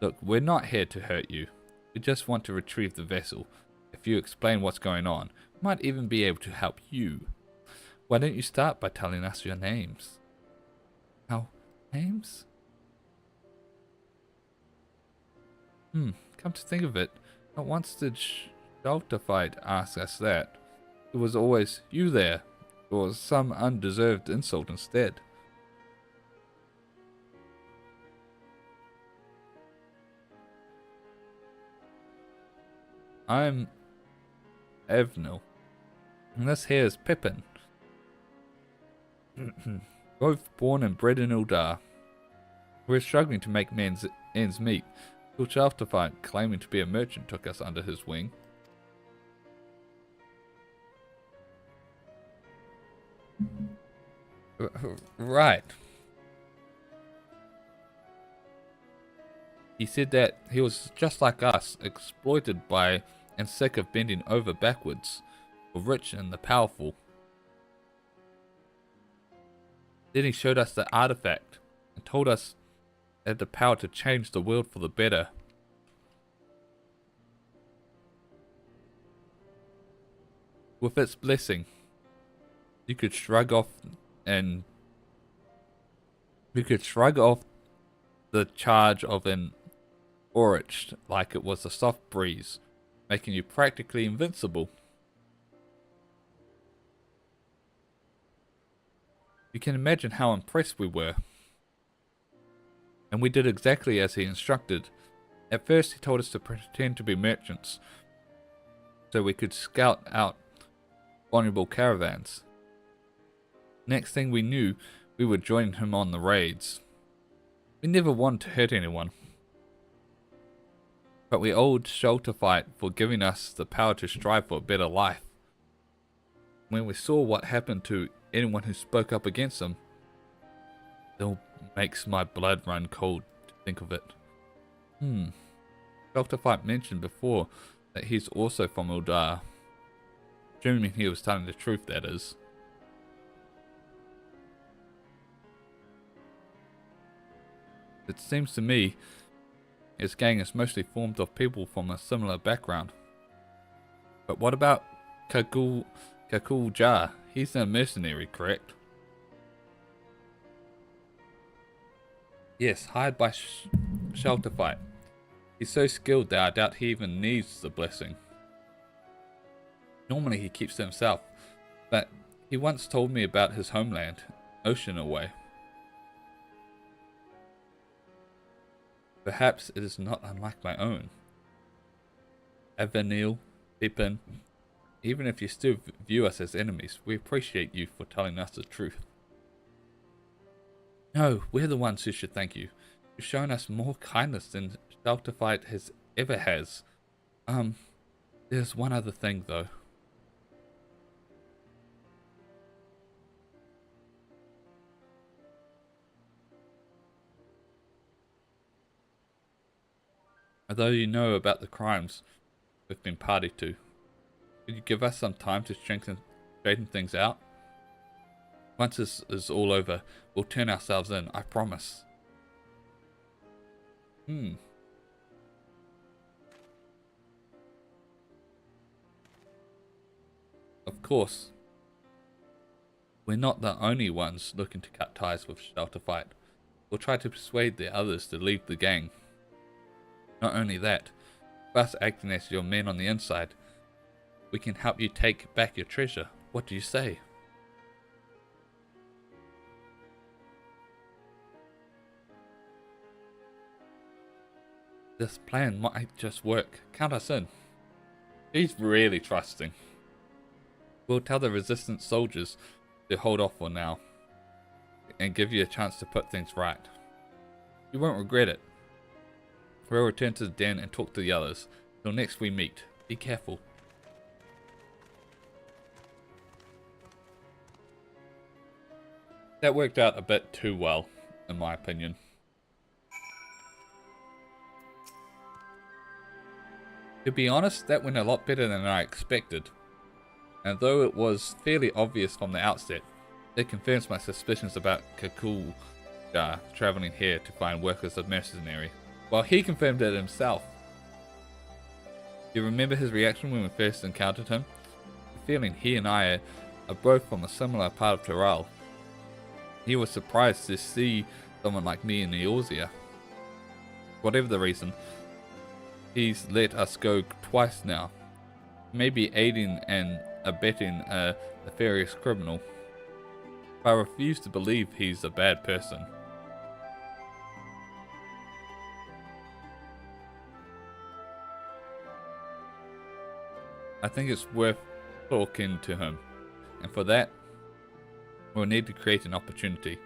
Look, we're not here to hurt you. We just want to retrieve the vessel. If you explain what's going on, we might even be able to help you. Why don't you start by telling us your names? Our names? Come to think of it, not once did Shelter Fight ask us that. It was always, you there, or some undeserved insult instead. I'm Evnil, and this here is Pippin. Both born and bred in Uldar. We're struggling to make ends meet, till Shelter Fight, claiming to be a merchant, took us under his wing. Right. He said that he was just like us, exploited by and sick of bending over backwards for rich and the powerful. Then he showed us the artifact and told us it had the power to change the world for the better. With its blessing, you could shrug off the charge of an orich like it was a soft breeze, making you practically invincible. You can imagine how impressed we were. And we did exactly as he instructed. At first he told us to pretend to be merchants, so we could scout out vulnerable caravans. Next thing we knew, we were joining him on the raids. We never wanted to hurt anyone, but we owed Shelter Fight for giving us the power to strive for a better life. When we saw what happened to anyone who spoke up against him. Still makes my blood run cold to think of it. Dr. Fight mentioned before that he's also from Uldar. Assuming he was telling the truth, that is. It seems to me his gang is mostly formed of people from a similar background. But what about Kakul Jar? He's a mercenary, correct? Yes, hired by Shelter Fight. He's so skilled that I doubt he even needs the blessing. Normally he keeps to himself, but he once told me about his homeland, ocean away. Perhaps it is not unlike my own. Avanil, Pippin, even if you still view us as enemies, we appreciate you for telling us the truth. No, we're the ones who should thank you. You've shown us more kindness than Shelter Fight has ever has. There's one other thing though. Although you know about the crimes we've been party to, could you give us some time to straighten things out? Once this is all over, we'll turn ourselves in, I promise. Of course, we're not the only ones looking to cut ties with Shelter Fight. We'll try to persuade the others to leave the gang. Not only that, with us acting as your men on the inside, we can help you take back your treasure. What do you say? This plan might just work. Count us in. He's really trusting. We'll tell the resistance soldiers to hold off for now and give you a chance to put things right. You won't regret it. We'll return to the den and talk to the others. Till next we meet. Be careful. That worked out a bit too well, in my opinion. To be honest, that went a lot better than I expected. And though it was fairly obvious from the outset, it confirms my suspicions about Kakul traveling here to find workers of mercenary. Well, he confirmed it himself. Do you remember his reaction when we first encountered him? The feeling he and I are both from a similar part of Toral. He was surprised to see someone like me in Eorzea. Whatever the reason, he's let us go twice now. Maybe aiding and abetting a nefarious criminal. I refuse to believe he's a bad person. I think it's worth talking to him, and for that, we'll need to create an opportunity.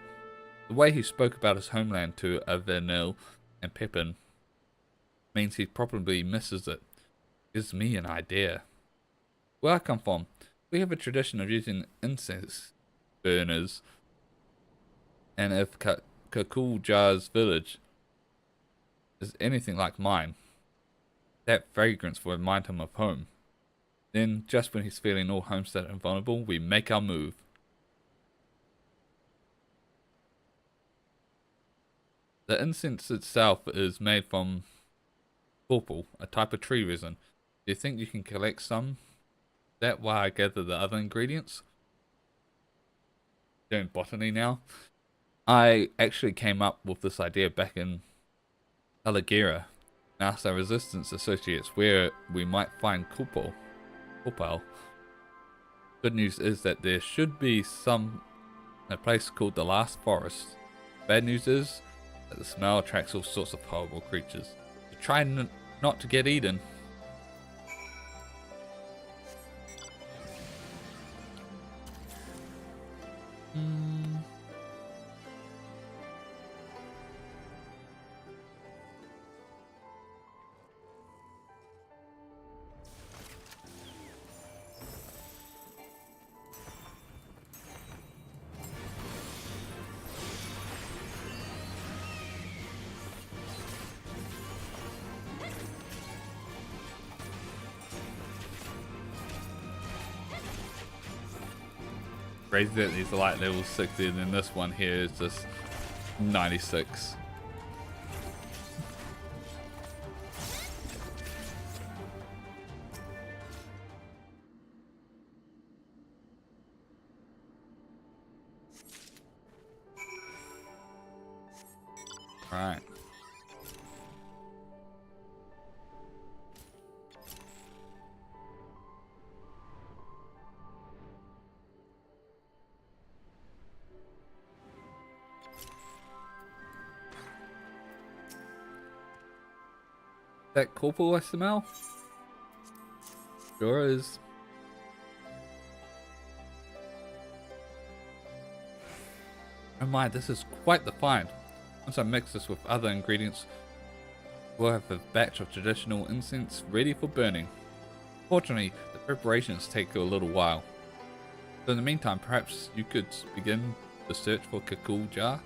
The way he spoke about his homeland to Avanil and Pippin means he probably misses it. Gives me an idea. Where I come from, we have a tradition of using incense burners, and if Kakul Jar's village is anything like mine, that fragrance will remind him of home. Then, just when he's feeling all homestead and vulnerable, we make our move. The incense itself is made from purple, a type of tree resin. Do you think you can collect some? That while I gather the other ingredients? Doing botany now. I actually came up with this idea back in Alagira and asked our resistance associates where we might find Kupal. Good news is that there should be a place called the Last Forest. Bad news is that the smell attracts all sorts of horrible creatures. So try not to get eaten. Crazy that these are like level 60 and then this one here is just 96. Right. That corporal I smell? Sure is. Oh my, this is quite the find. Once I mix this with other ingredients, we'll have a batch of traditional incense ready for burning. Fortunately, the preparations take a little while. So in the meantime, perhaps you could begin the search for Kakul jar?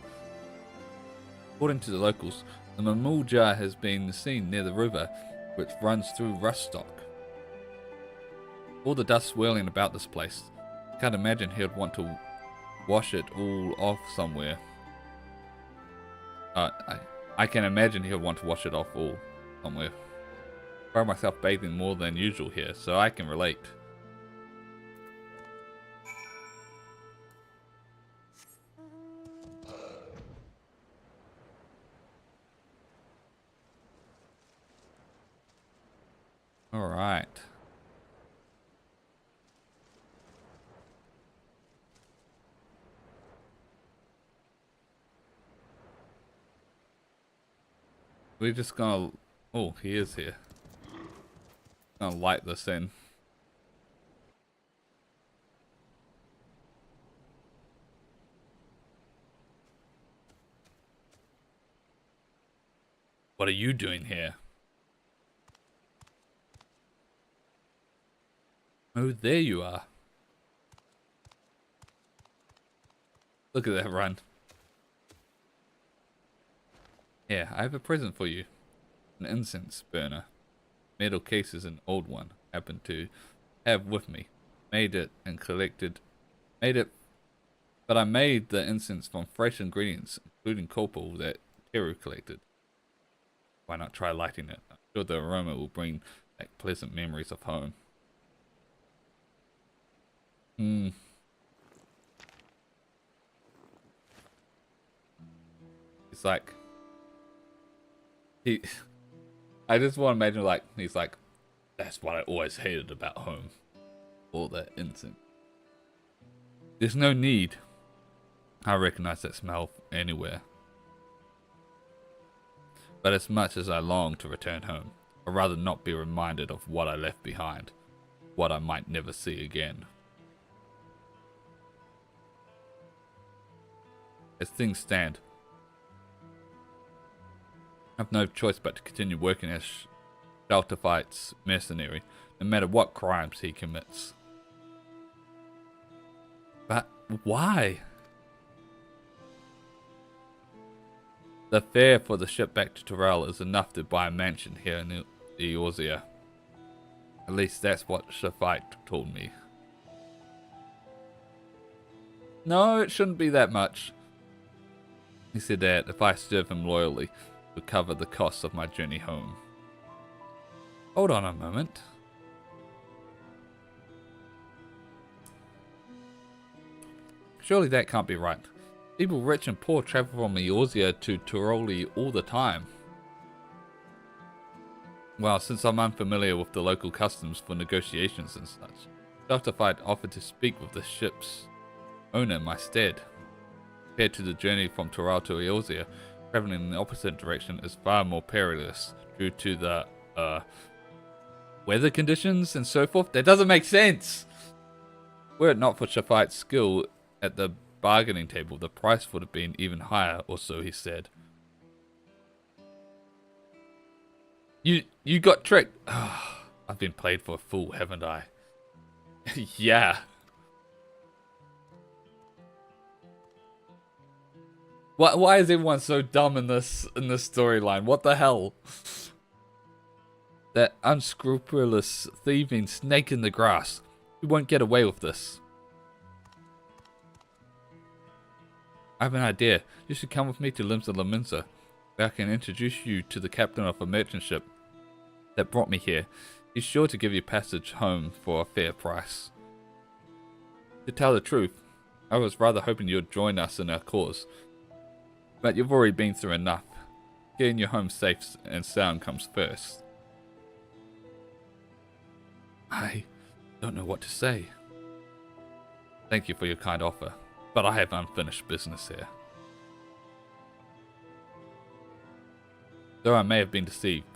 According to the locals, the Mamul jar has been seen near the river, which runs through Ruststock. All the dust swirling about this place. Can't imagine he would want to wash it all off somewhere. I can imagine he would want to wash it off all somewhere. I find myself bathing more than usual here, so I can relate. Alright. We're just gonna... Oh, he is here. Gonna light this in. What are you doing here? Oh, there you are. Look at that run. Yeah, I have a present for you. An incense burner. Metal case is an old one. Happened to have with me. Made it and collected. But I made the incense from fresh ingredients, including copal that Teru collected. Why not try lighting it? I'm sure the aroma will bring back pleasant memories of home. It's like... I just want to imagine like, he's like, that's what I always hated about home. All that incense. There's no need. I recognize that smell anywhere. But as much as I long to return home, I'd rather not be reminded of what I left behind. What I might never see again. As things stand, I have no choice but to continue working as Shelterfight's mercenary, no matter what crimes he commits. But why? The fare for the ship back to Dawntrail is enough to buy a mansion here in Eorzea. At least that's what Shelterfight told me. No, it shouldn't be that much. He said that if I serve him loyally, to cover the costs of my journey home. Hold on a moment. Surely that can't be right. People rich and poor travel from Eorzea to Dawntrail all the time. Well, since I'm unfamiliar with the local customs for negotiations and such, Shelterfight offered to speak with the ship's owner in my stead. Compared to the journey from Dawntrail to Eorzea, traveling in the opposite direction is far more perilous due to the weather conditions and so forth. That doesn't make sense. Were it not for Shafite's skill at the bargaining table, the price would have been even higher, or so he said. You got tricked. I've been played for a fool, haven't I? Yeah. Why is everyone so dumb in this storyline? What the hell? That unscrupulous thieving snake in the grass. You won't get away with this. I have an idea. You should come with me to Limsa Laminsa. I can introduce you to the captain of a merchant ship that brought me here. He's sure to give you passage home for a fair price. To tell the truth, I was rather hoping you'd join us in our cause. But you've already been through enough. Getting you home safe and sound comes first. I don't know what to say. Thank you for your kind offer, but I have unfinished business here. Though I may have been deceived,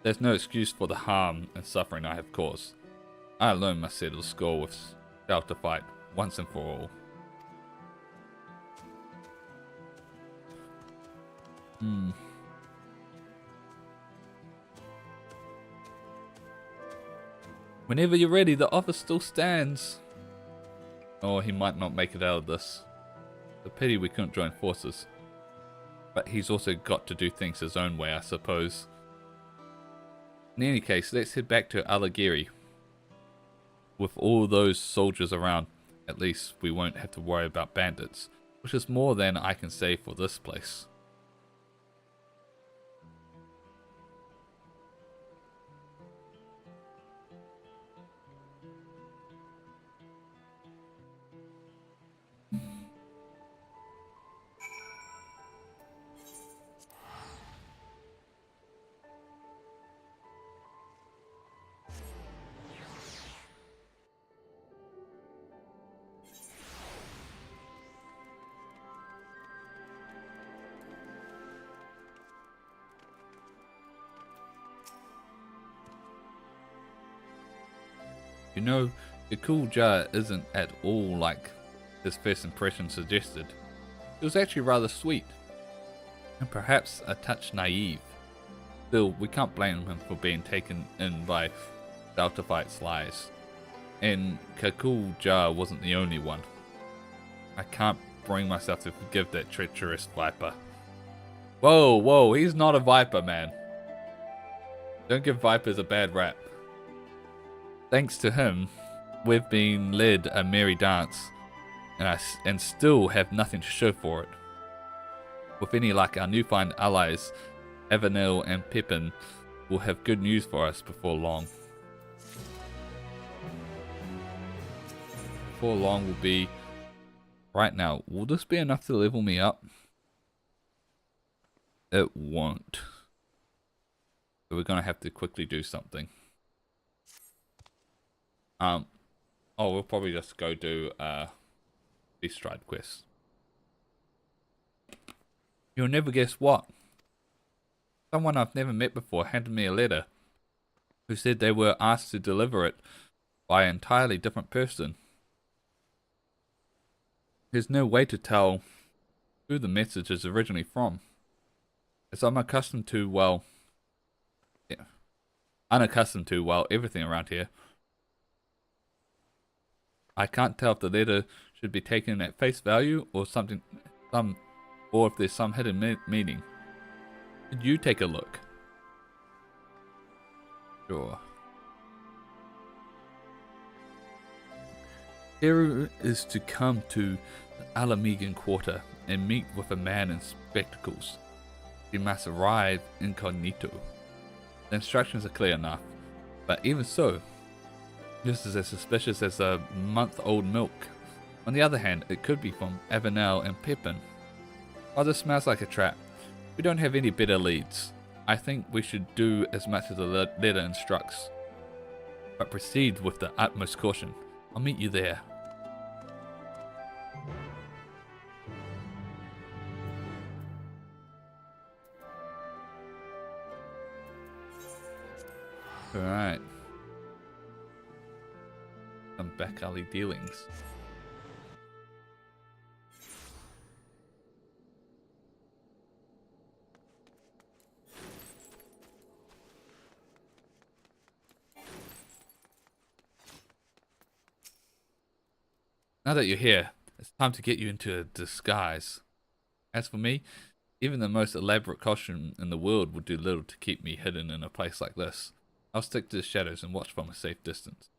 there's no excuse for the harm and suffering I have caused. I alone must settle the score with Dawntrail once and for all. Whenever you're ready, the offer still stands. Oh, he might not make it out of this. It's a pity we couldn't join forces. But he's also got to do things his own way, I suppose. In any case, let's head back to Alagiri. With all those soldiers around, at least we won't have to worry about bandits, which is more than I can say for this place. You know, the cool jar isn't at all like his first impression suggested. It was actually rather sweet, and perhaps a touch naive. Still, we can't blame him for being taken in by Dawntrail's lies. And Kakul Jar wasn't the only one. I can't bring myself to forgive that treacherous viper. Whoa, he's not a viper, man. Don't give vipers a bad rap. Thanks to him, we've been led a merry dance, and still have nothing to show for it. With any luck, our newfound allies, Avenel and Pippin, will have good news for us before long. Before long will be right now. Will this be enough to level me up? It won't. So we're gonna have to quickly do something. We'll probably just go do the stride quest. You'll never guess what. Someone I've never met before handed me a letter who said they were asked to deliver it by an entirely different person. There's no way to tell who the message is originally from, as I'm unaccustomed to, everything around here. I can't tell if the letter should be taken at face value or or if there's some hidden meaning. Could you take a look? Sure. Hero is to come to the Alamegan quarter and meet with a man in spectacles. He must arrive incognito. The instructions are clear enough, but even so, this is as suspicious as a month-old milk. On the other hand, it could be from Avenel and Pippin. While this smells like a trap, we don't have any better leads. I think we should do as much as the letter instructs, but proceed with the utmost caution. I'll meet you there. Alright. Some back alley dealings. Now that you're here, it's time to get you into a disguise. As for me, even the most elaborate costume in the world would do little to keep me hidden in a place like this. I'll stick to the shadows and watch from a safe distance.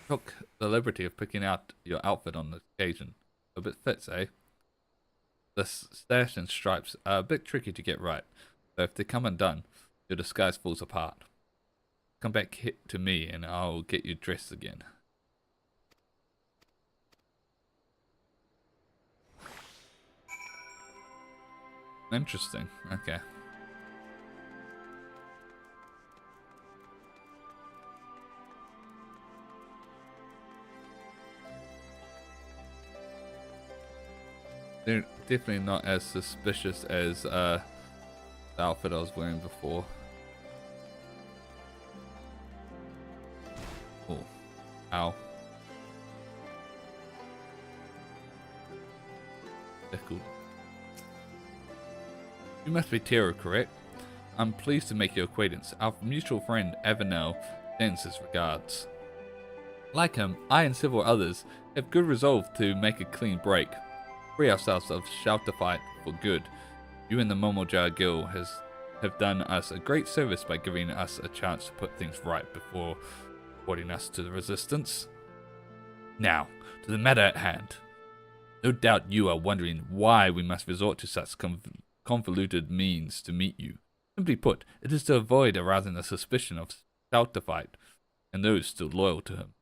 Took the liberty of picking out your outfit on the occasion. A bit fits, eh? The stash and stripes are a bit tricky to get right, so if they come undone, your disguise falls apart. Come back to me and I'll get you dressed again. Interesting, okay. They're definitely not as suspicious as the outfit I was wearing before. Oh, ow. Tickled. You must be Tero, correct? I'm pleased to make your acquaintance. Our mutual friend, Avenel, sends his regards. Like him, I and several others have good resolve to make a clean break. Free ourselves of shelter fight for good. You and the Momoja Guild have done us a great service by giving us a chance to put things right before reporting us to the resistance. Now, to the matter at hand. No doubt you are wondering why we must resort to such convoluted means to meet you. Simply put, it is to avoid arousing the suspicion of shelter fight and those still loyal to him.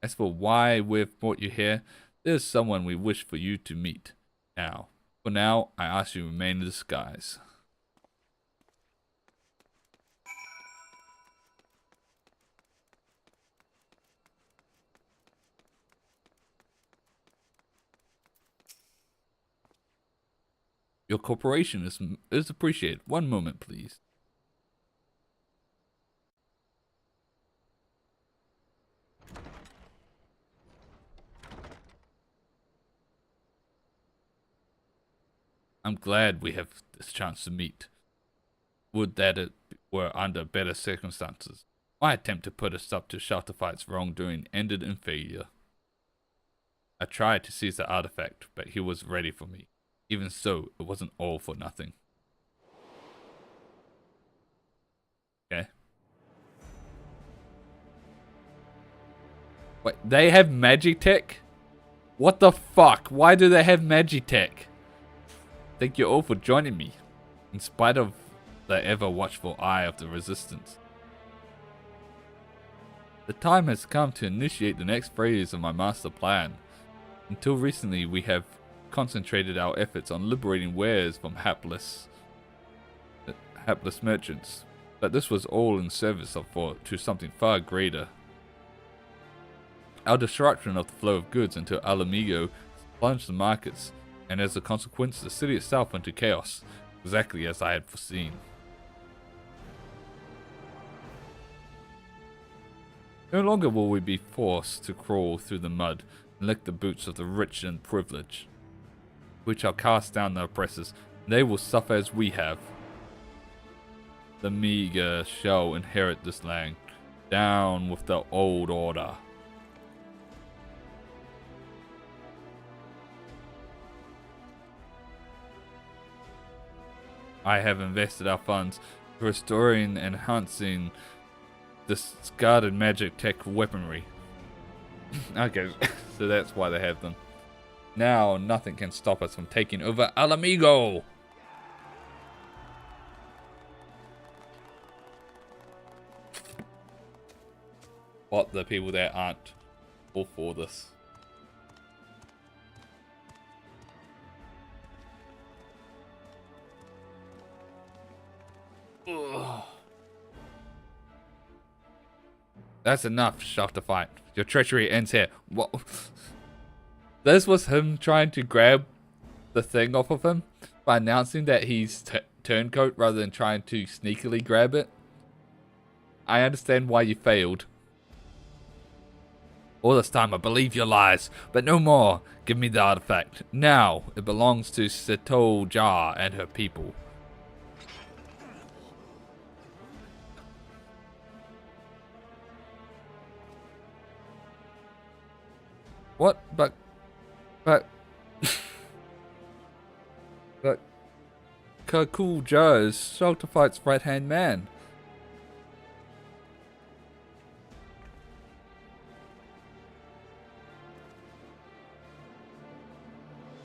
As for why we've brought you here, there's someone we wish for you to meet. Now, for now, I ask you to remain in disguise. Your cooperation is appreciated. One moment, please. I'm glad we have this chance to meet. Would that it were under better circumstances. My attempt to put a stop to Shelter Fight's wrongdoing ended in failure. I tried to seize the artifact, but he was ready for me. Even so, it wasn't all for nothing. Okay. Wait, they have Magitech? What the fuck? Why do they have Magitech? Thank you all for joining me, in spite of the ever-watchful eye of the Resistance. The time has come to initiate the next phase of my master plan. Until recently, we have concentrated our efforts on liberating wares from hapless merchants, but this was all in service to something far greater. Our disruption of the flow of goods into Alamigo plunged the markets, and as a consequence, the city itself went into chaos, exactly as I had foreseen. No longer will we be forced to crawl through the mud and lick the boots of the rich and privileged. We shall cast down the oppressors, and they will suffer as we have. The meager shall inherit this land. Down with the old order. I have invested our funds restoring and enhancing discarded magic tech weaponry. Okay, so that's why they have them. Now nothing can stop us from taking over Alamigo! But the people that aren't all for this. Ugh. That's enough, Shafter Fight. Your treachery ends here. What? This was him trying to grab the thing off of him by announcing that he's turncoat rather than trying to sneakily grab it. I understand why you failed. All this time I believe your lies, but no more. Give me the artifact. Now, it belongs to Seto Jar and her people. What? But Kakul Joe is Shelter Fight's right-hand man.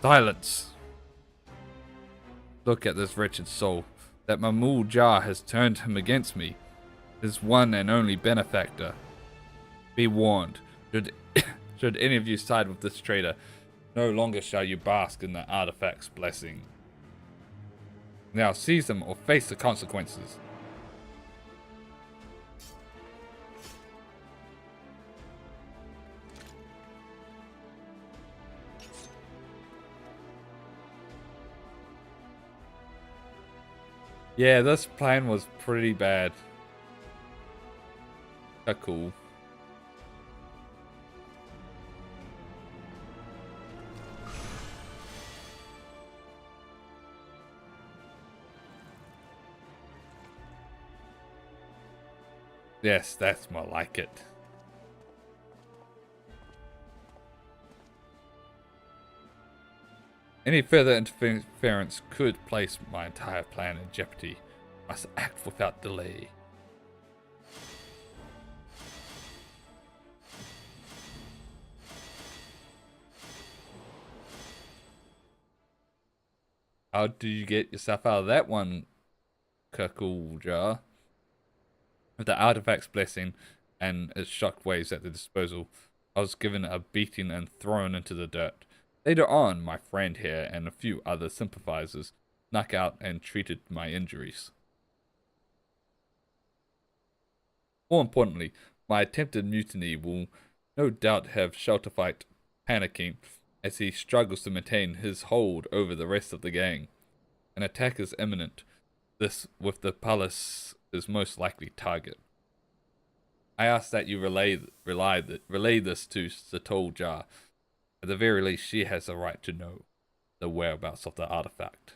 Silence. Look at this wretched soul. That Mamul Jar has turned him against me. His one and only benefactor. Be warned. Should any of you side with this traitor, no longer shall you bask in the artifact's blessing. Now seize them or face the consequences. Yeah, this plan was pretty bad. Cool. Yes, that's more like it. Any further interference could place my entire plan in jeopardy. I must act without delay. How do you get yourself out of that one, Kirklejar? With the artifact's blessing and its shock waves at the disposal, I was given a beating and thrown into the dirt. Later on, my friend here and a few other sympathizers snuck out and treated my injuries. More importantly, my attempted mutiny will no doubt have Shelterfight panicking as he struggles to maintain his hold over the rest of the gang. An attack is imminent, this with the palace is most likely target. I ask that you relay this to Satol Jar. At the very least, she has the right to know the whereabouts of the artifact.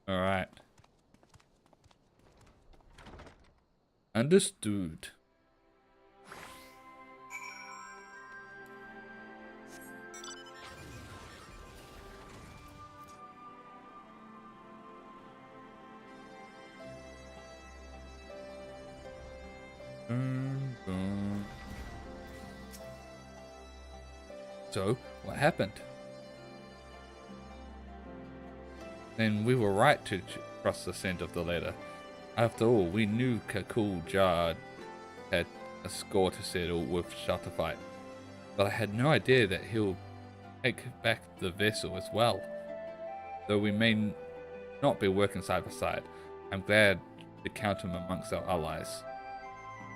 Alright. Understood. So, what happened? Then we were right to trust the scent of the letter. After all, we knew Kakul Jar had a score to settle with Shelterfight, but I had no idea that he'll take back the vessel as well. Though we may not be working side by side, I'm glad to count him amongst our allies.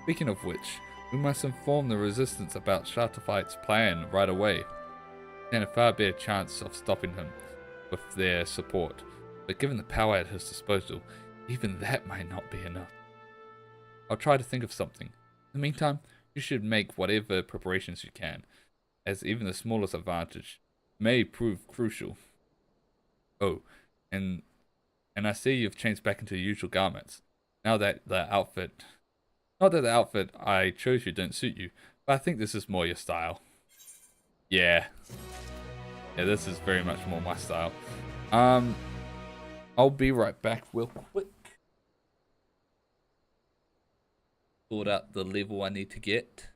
Speaking of which, we must inform the resistance about Shelterfight's plan right away. Stand a far better chance of stopping him with their support, but given the power at his disposal, even that might not be enough. I'll try to think of something. In the meantime, you should make whatever preparations you can, as even the smallest advantage may prove crucial. Oh, and I see you've changed back into your usual garments. Now that the outfit... Not that the outfit I chose you didn't suit you, but I think this is more your style. Yeah. Yeah, this is very much more my style. I'll be right back real quick. Sort out the level I need to get.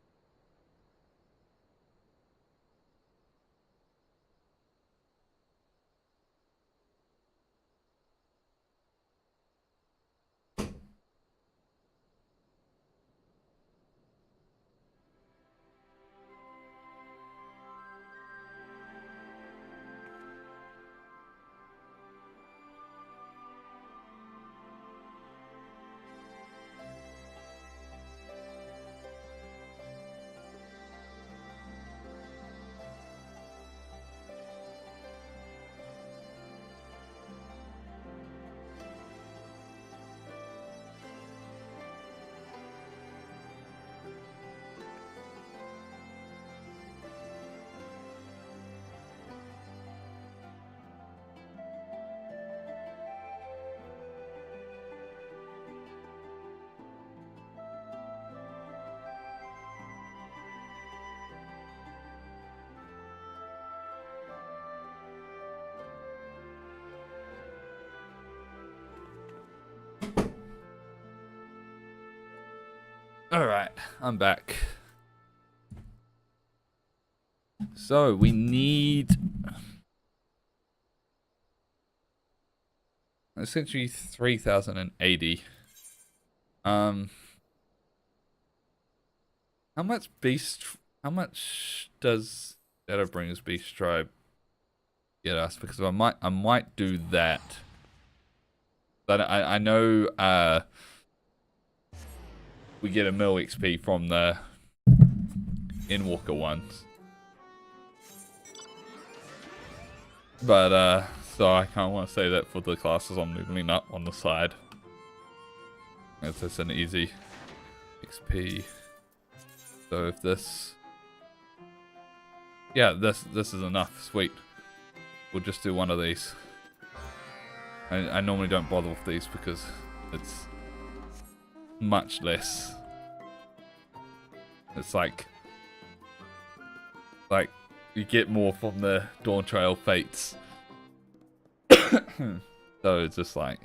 Alright, I'm back. So we need essentially 3,080. How much beast? How much does Shadowbringer's Beast Tribe get us? Because I might do that. But I know we get a mil XP from the Endwalker ones. But so I can't want to say that for the classes I'm leveling up on the side. It's just an easy XP. So if this, yeah, this is enough. Sweet. We'll just do one of these. I normally don't bother with these because it's much less. It's like you get more from the Dawntrail fates. So it's just like,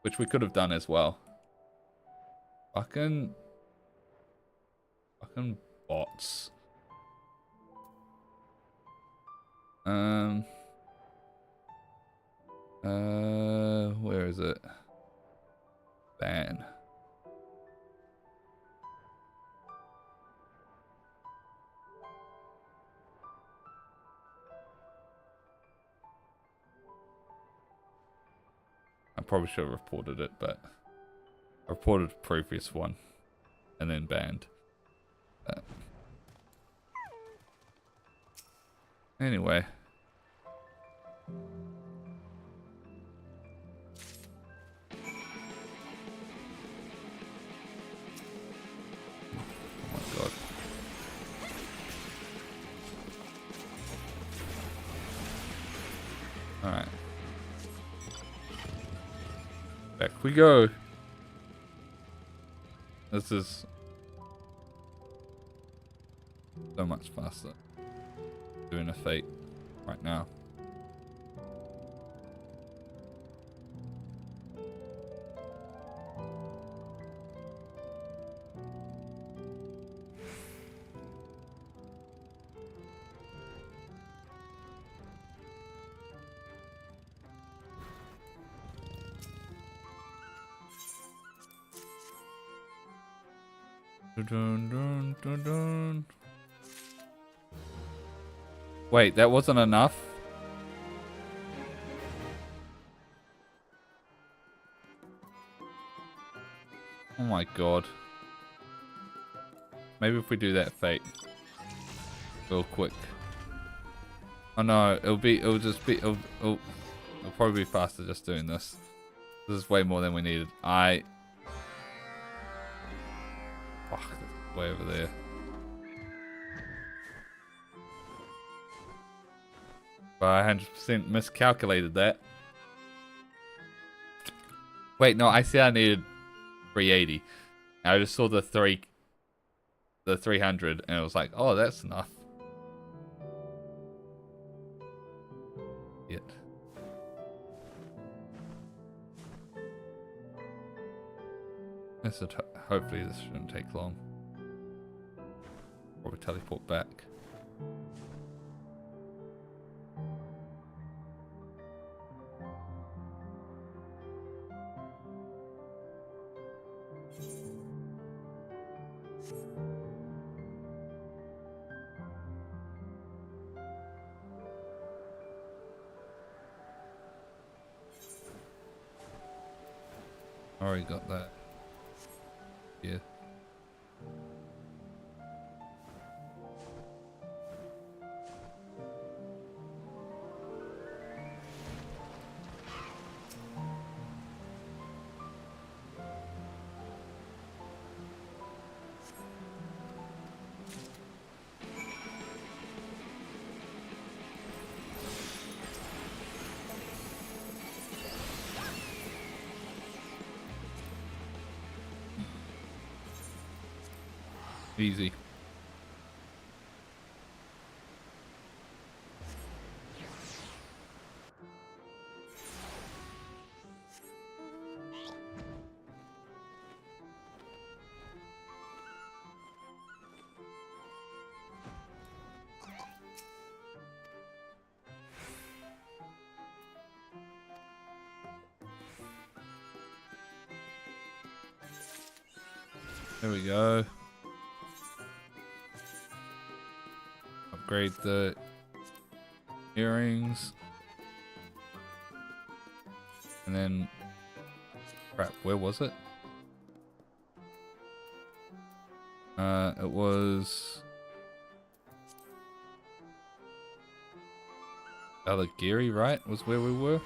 which we could have done as well. Fucking bots. Where is it? Ban. I probably should have reported it, but I reported the previous one and then banned. Anyway. Oh my god. Alright. Back we go. This is so much faster. Doing a fate right now. Dun, dun, dun, dun. Wait, that wasn't enough? Oh my god. Maybe if we do that fate real quick. Oh no, it'll probably be faster just doing this. This is way more than we needed. Fuck, that's way over there. But I 100% miscalculated that. Wait, no, I said I needed 380. I just saw the 300 and it was like, oh, that's enough. Yet. Hopefully this shouldn't take long. Probably teleport back. Already got that. Yeah. Easy. There we go. Upgrade the earrings. And then, crap, where was it? It was Alagiri, right? Was where we were.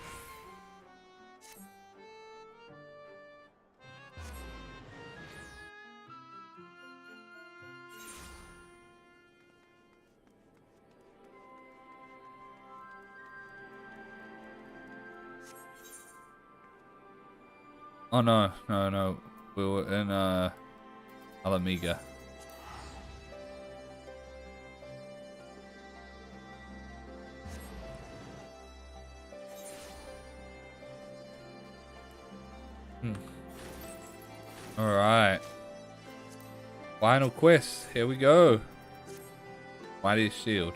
Oh no, no. We were in Alamiga. Alright. Final quest. Here we go. Mighty Shield.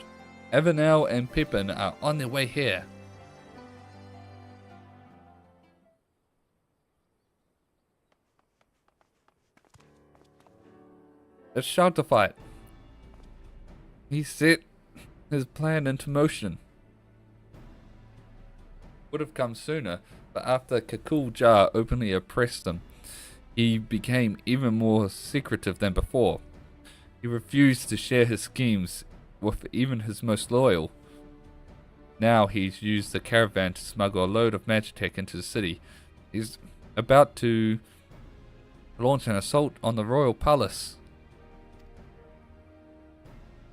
Evanel and Pippin are on their way here. Let's start the fight. He set his plan into motion. Would have come sooner, but after Kakul Jar openly oppressed him, he became even more secretive than before. He refused to share his schemes with even his most loyal. Now he's used the caravan to smuggle a load of Magitech into the city. He's about to launch an assault on the royal palace.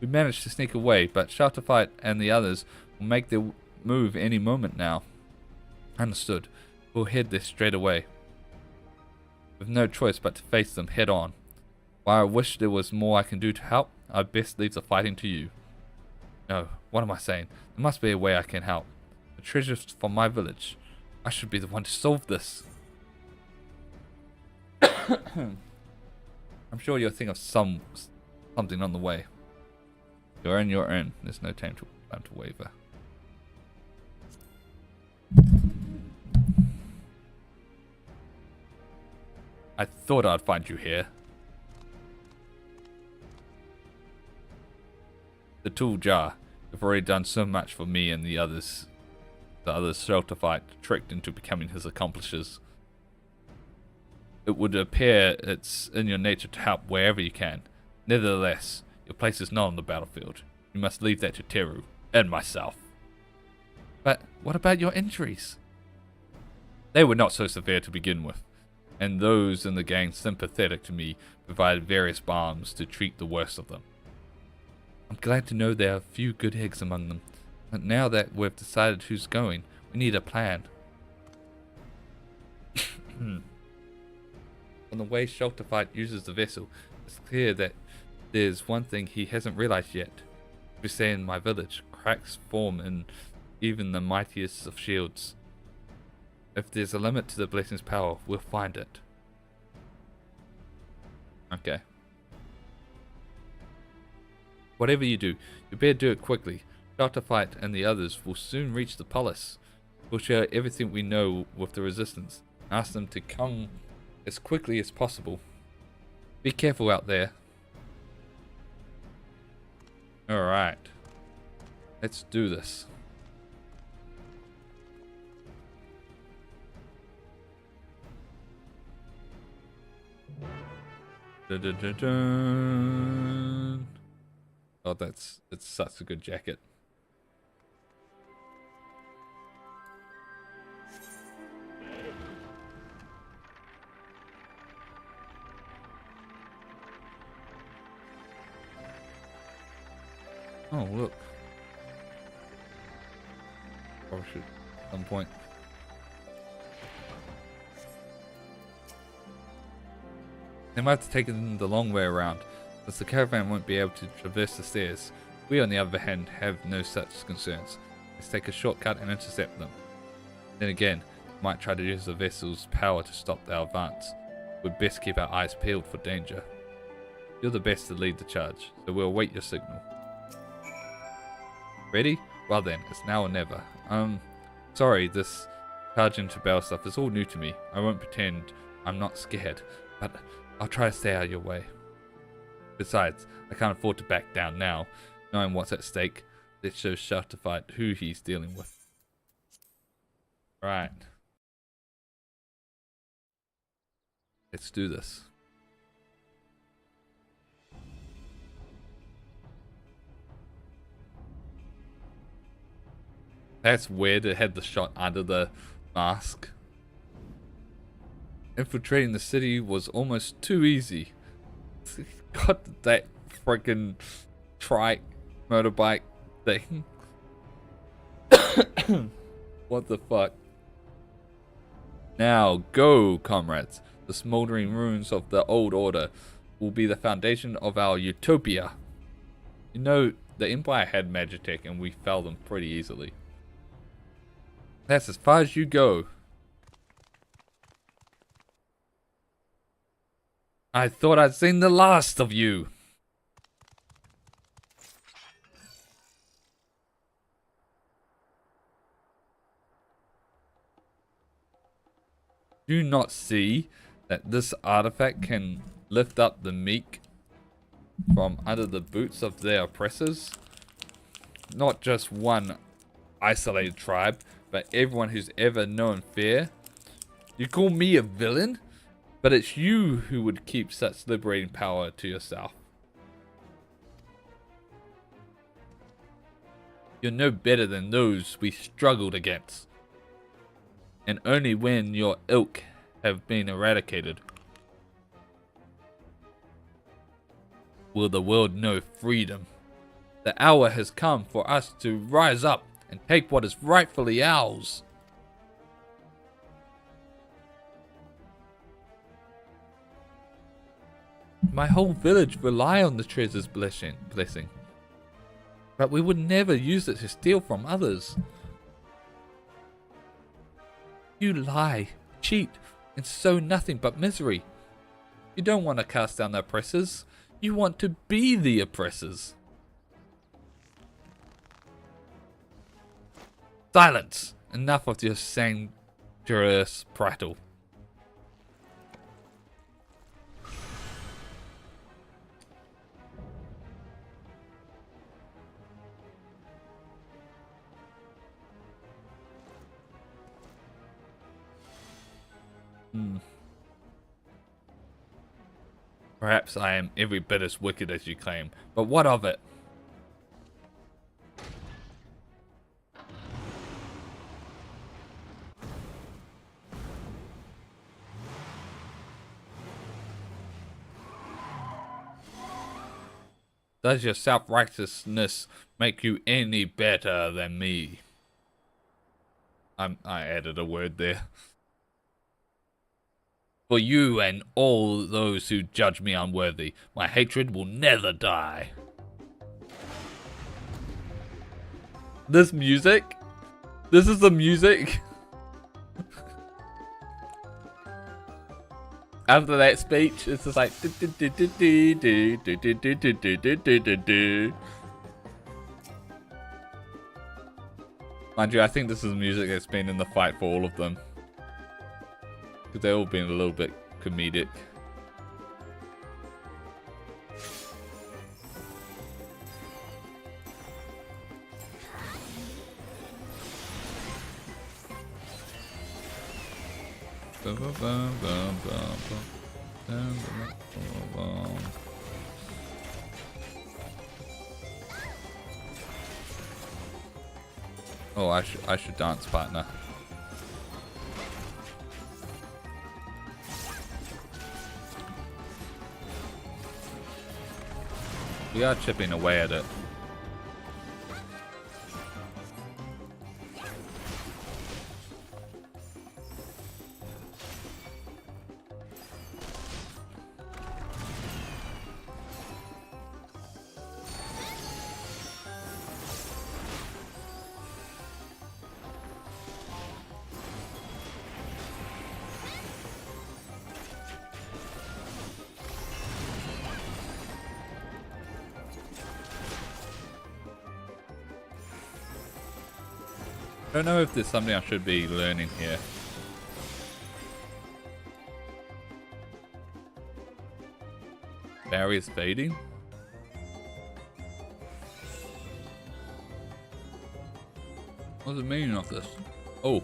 We managed to sneak away, but Shatterfight and the others will make their move any moment now. Understood. We'll head there straight away. With no choice but to face them head on. While I wish there was more I can do to help, I'd best leave the fighting to you. No, what am I saying? There must be a way I can help. The treasure's from my village. I should be the one to solve this. I'm sure you'll think of something on the way. You're in. There's no time to waver. I thought I'd find you here. The tool jar. You've already done so much for me and the others. The others Shelterfight tricked into becoming his accomplices. It would appear it's in your nature to help wherever you can. Nevertheless, your place is not on the battlefield. You must leave that to Teru and myself. But what about your injuries? They were not so severe to begin with, and those in the gang sympathetic to me provided various balms to treat the worst of them. I'm glad to know there are a few good eggs among them, but now that we've decided who's going, we need a plan. From the way Shelterfight uses the vessel, it's clear that there's one thing he hasn't realized yet. We say in my village, cracks form in even the mightiest of shields. If there's a limit to the blessing's power, we'll find it. Okay. Whatever you do, you better do it quickly. Shelterfight and the others will soon reach the palace. We'll share everything we know with the resistance. Ask them to come as quickly as possible. Be careful out there. Alright. Let's do this. Dun, dun, dun, dun. Oh, it's such a good jacket. Oh, look. Probably should at some point. They might have to take it the long way around, as the caravan won't be able to traverse the stairs. We, on the other hand, have no such concerns. Let's take a shortcut and intercept them. Then again, we might try to use the vessel's power to stop our advance. We'd best keep our eyes peeled for danger. You're the best to lead the charge, so we'll await your signal. Ready? Well then, it's now or never. Sorry, this charge into battle stuff is all new to me. I won't pretend I'm not scared, but I'll try to stay out of your way. Besides, I can't afford to back down now, knowing what's at stake. This shows certified who he's dealing with. Right. Let's do this. That's weird, it had the shot under the mask. Infiltrating the city was almost too easy. Got that freaking trike motorbike thing. What the fuck? Now go, comrades. The smoldering ruins of the old order will be the foundation of our utopia. You know, the Empire had Magitech and we fell them pretty easily. That's as far as you go. I thought I'd seen the last of you. Do you not see that this artifact can lift up the meek from under the boots of their oppressors? Not just one isolated tribe, but everyone who's ever known fear. You call me a villain? But it's you who would keep such liberating power to yourself. You're no better than those we struggled against. And only when your ilk have been eradicated will the world know freedom. The hour has come for us to rise up and take what is rightfully ours. My whole village rely on the treasure's blessing. But we would never use it to steal from others. You lie, cheat, and sow nothing but misery. You don't want to cast down the oppressors. You want to be the oppressors. Silence! Enough of your sanctuous prattle. Perhaps I am every bit as wicked as you claim, but what of it? Does your self-righteousness make you any better than me? I added a word there. For you and all those who judge me unworthy, my hatred will never die. This music? This is the music? After that speech, it's just like... Mind you, I think this is the music that's been in the fight for all of them. Because they've all been a little bit comedic. Oh, I should dance, partner. We are chipping away at it. I don't know if there's something I should be learning here. Barriers fading? What's the meaning of this? Oh.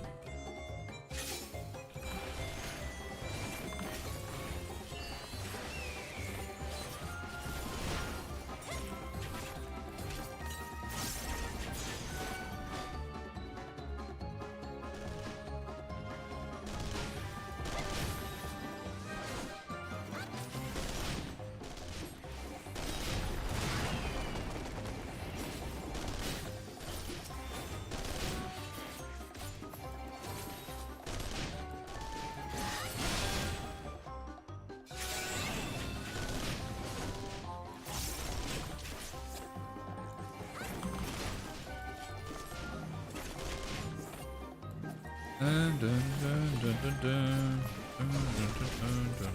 Dun, dun, dun, dun, dun, dun. Dun, dun, dun, dun, dun.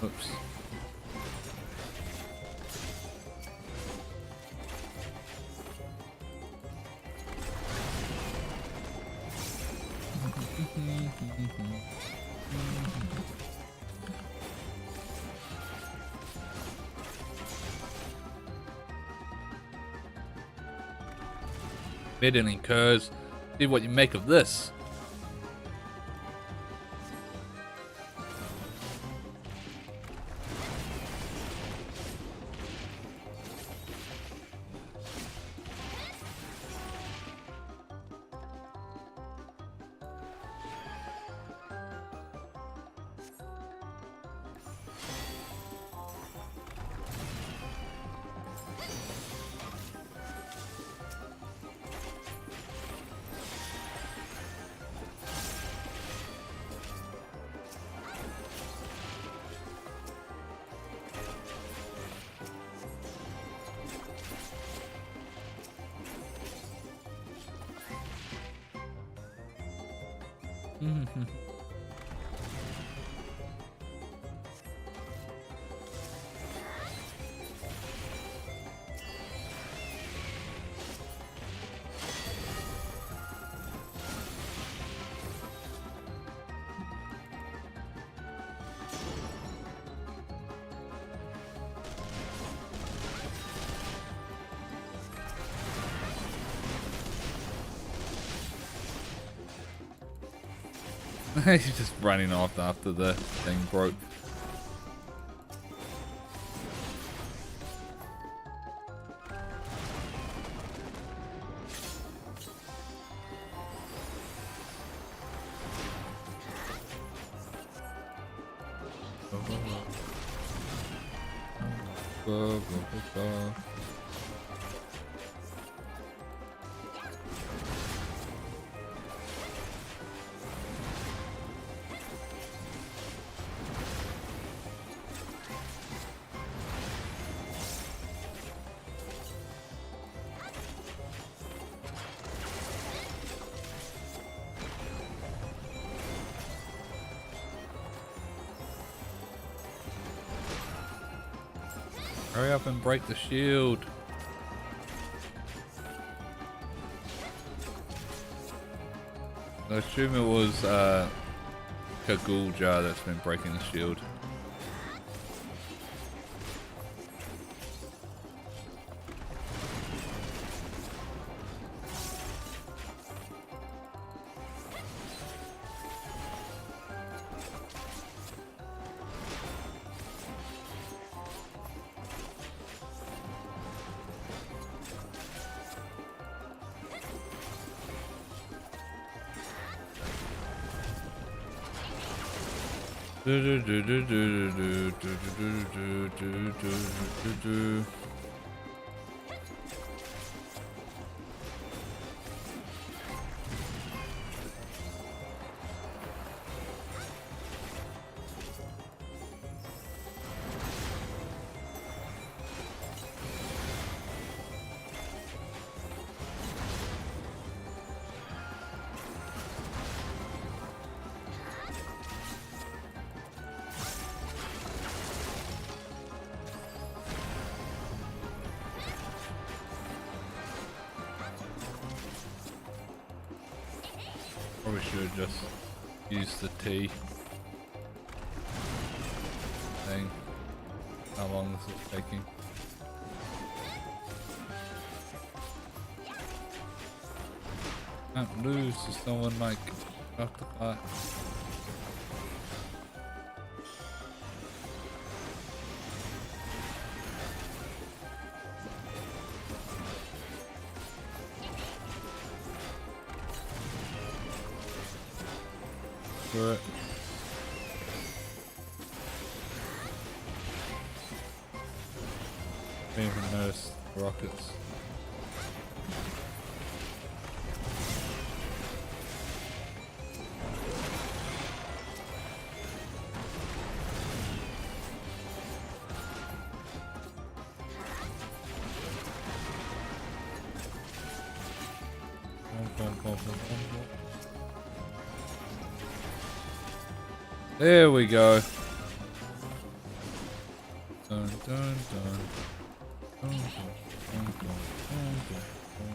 Oops. Middling curves. See what you make of this. He's just running off after the thing broke. Hurry up and break the shield. I assume it was Kagulja that's been breaking the shield. Probably should have just used the T thing. How long is it taking? Can't lose to someone like Dr. Fire. Right. Didn't even notice the rockets. There we go. Dun, dun, dun. Dun, dun, dun, dun, dun, dun.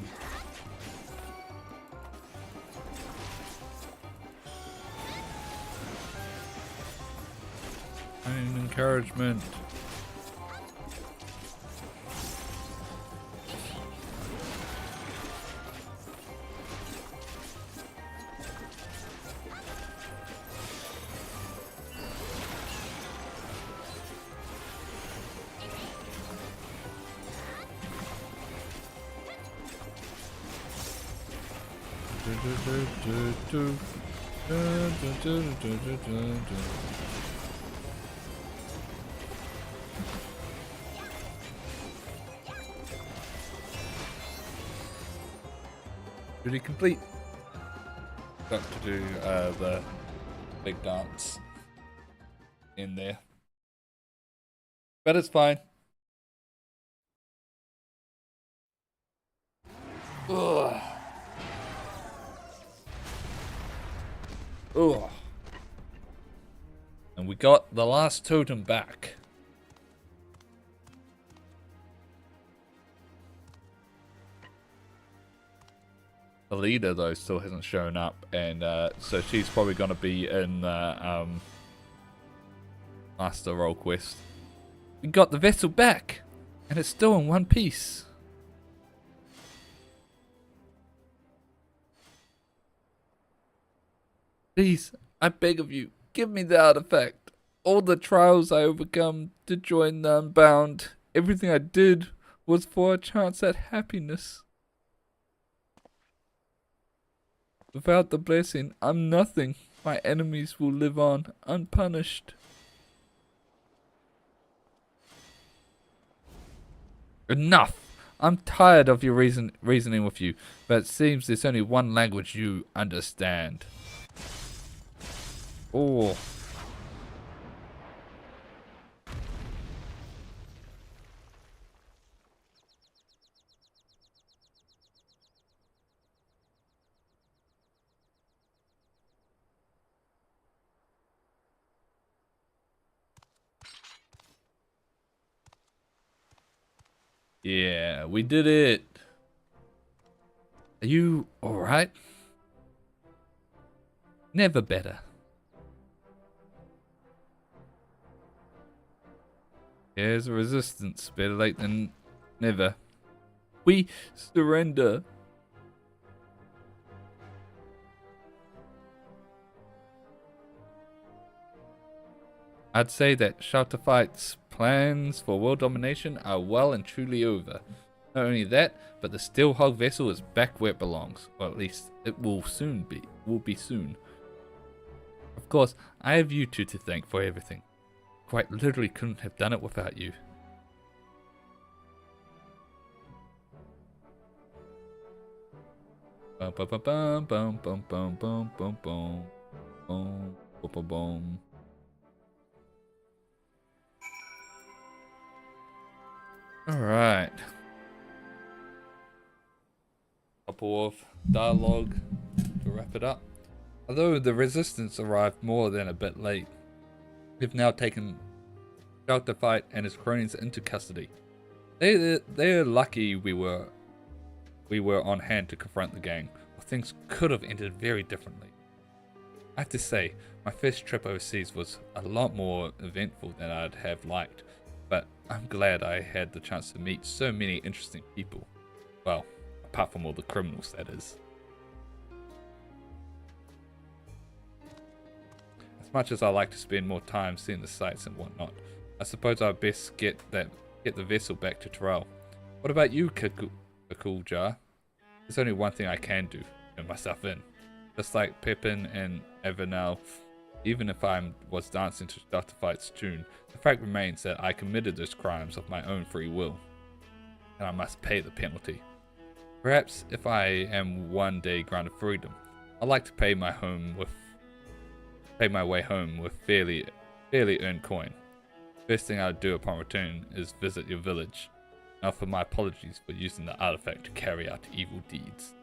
And encouragement. Really complete. Got to do the big dance in there, but it's fine. Ugh. Ugh. And we got the last totem back. The leader, though, still hasn't shown up, and so she's probably going to be in the Master Role quest. We got the vessel back, and it's still in one piece. Please, I beg of you, give me the artifact. All the trials I overcome to join the Unbound, everything I did was for a chance at happiness. Without the blessing, I'm nothing. My enemies will live on, unpunished. Enough! I'm tired of your reasoning with you, but it seems there's only one language you understand. Oh. Yeah, we did it. Are you alright? Never better. Here's a resistance. Better late than never. We surrender. I'd say that Shelter Fight's plans for world domination are well and truly over. Not only that, but the Steel Hog vessel is back where it belongs. Or at least it will soon be. Will be soon. Of course, I have you two to thank for everything. Quite literally couldn't have done it without you. Bum bum bum bum bum bum bum bum bum bum bum bum bum. All right. Couple of dialogue to wrap it up. Although the resistance arrived more than a bit late, we've now taken Shelter Fight and his cronies into custody. They're lucky we were on hand to confront the gang, or things could have ended very differently. I have to say, my first trip overseas was a lot more eventful than I'd have liked, but I'm glad I had the chance to meet so many interesting people. Well, apart from all the criminals, that is. As much as I like to spend more time seeing the sights and whatnot, I suppose I'd best get the vessel back to Terrell. What about you, Jar? There's only one thing I can do, turn myself in. Just like Pepin and Avenel, even if I was dancing to Starterfight's tune, the fact remains that I committed those crimes of my own free will, and I must pay the penalty. Perhaps if I am one day granted freedom, I'd like to pay my way home with fairly earned coin. First thing I'd do upon return is visit your village, and offer my apologies for using the artifact to carry out evil deeds.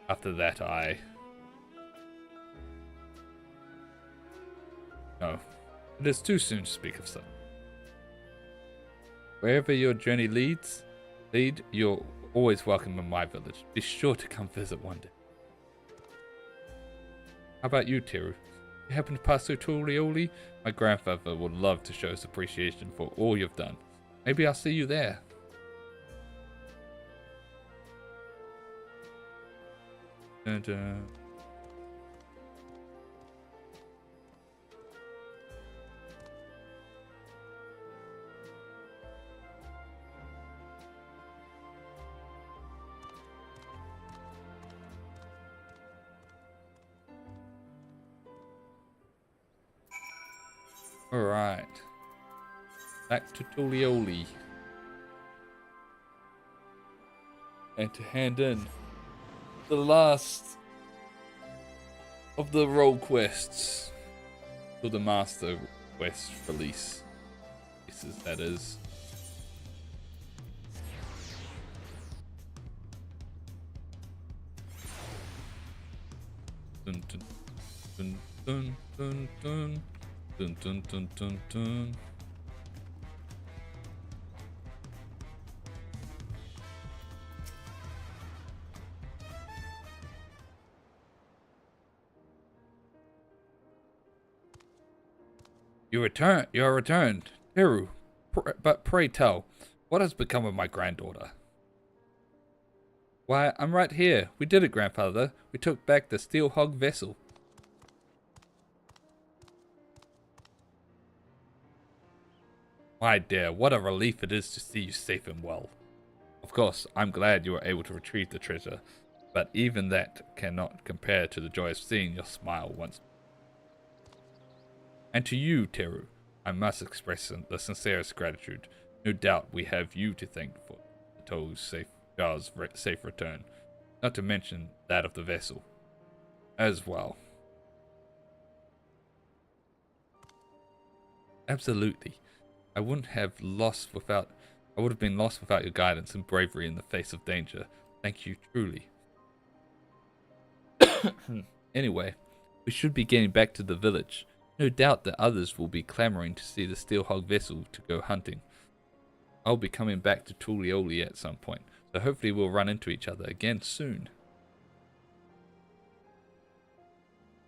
After that No, it is too soon to speak of such. Wherever your journey leads, you're always welcome in my village. Be sure to come visit one day. How about you, Teru? You happen to pass through Tulioli? My grandfather would love to show his appreciation for all you've done. Maybe I'll see you there. Dun -dun. Alright. Back to Tulioli. And to hand in the last of the role quests for the Master Quest release. That is. Dun dun dun dun dun dun. Dun dun dun dun dun. You are returned, Teru. But pray tell, what has become of my granddaughter? Why, I'm right here. We did it, grandfather. We took back the Steel Hog vessel. My dear, what a relief it is to see you safe and well. Of course, I'm glad you were able to retrieve the treasure, but even that cannot compare to the joy of seeing your smile once. And to you, Teru, I must express the sincerest gratitude. No doubt we have you to thank for Jar's safe return, not to mention that of the vessel as well. Absolutely. I would have been lost without your guidance and bravery in the face of danger. Thank you truly. Anyway, we should be getting back to the village. No doubt the others will be clamoring to see the Steel Hog vessel to go hunting. I'll be coming back to Tulioli at some point, so hopefully we'll run into each other again soon.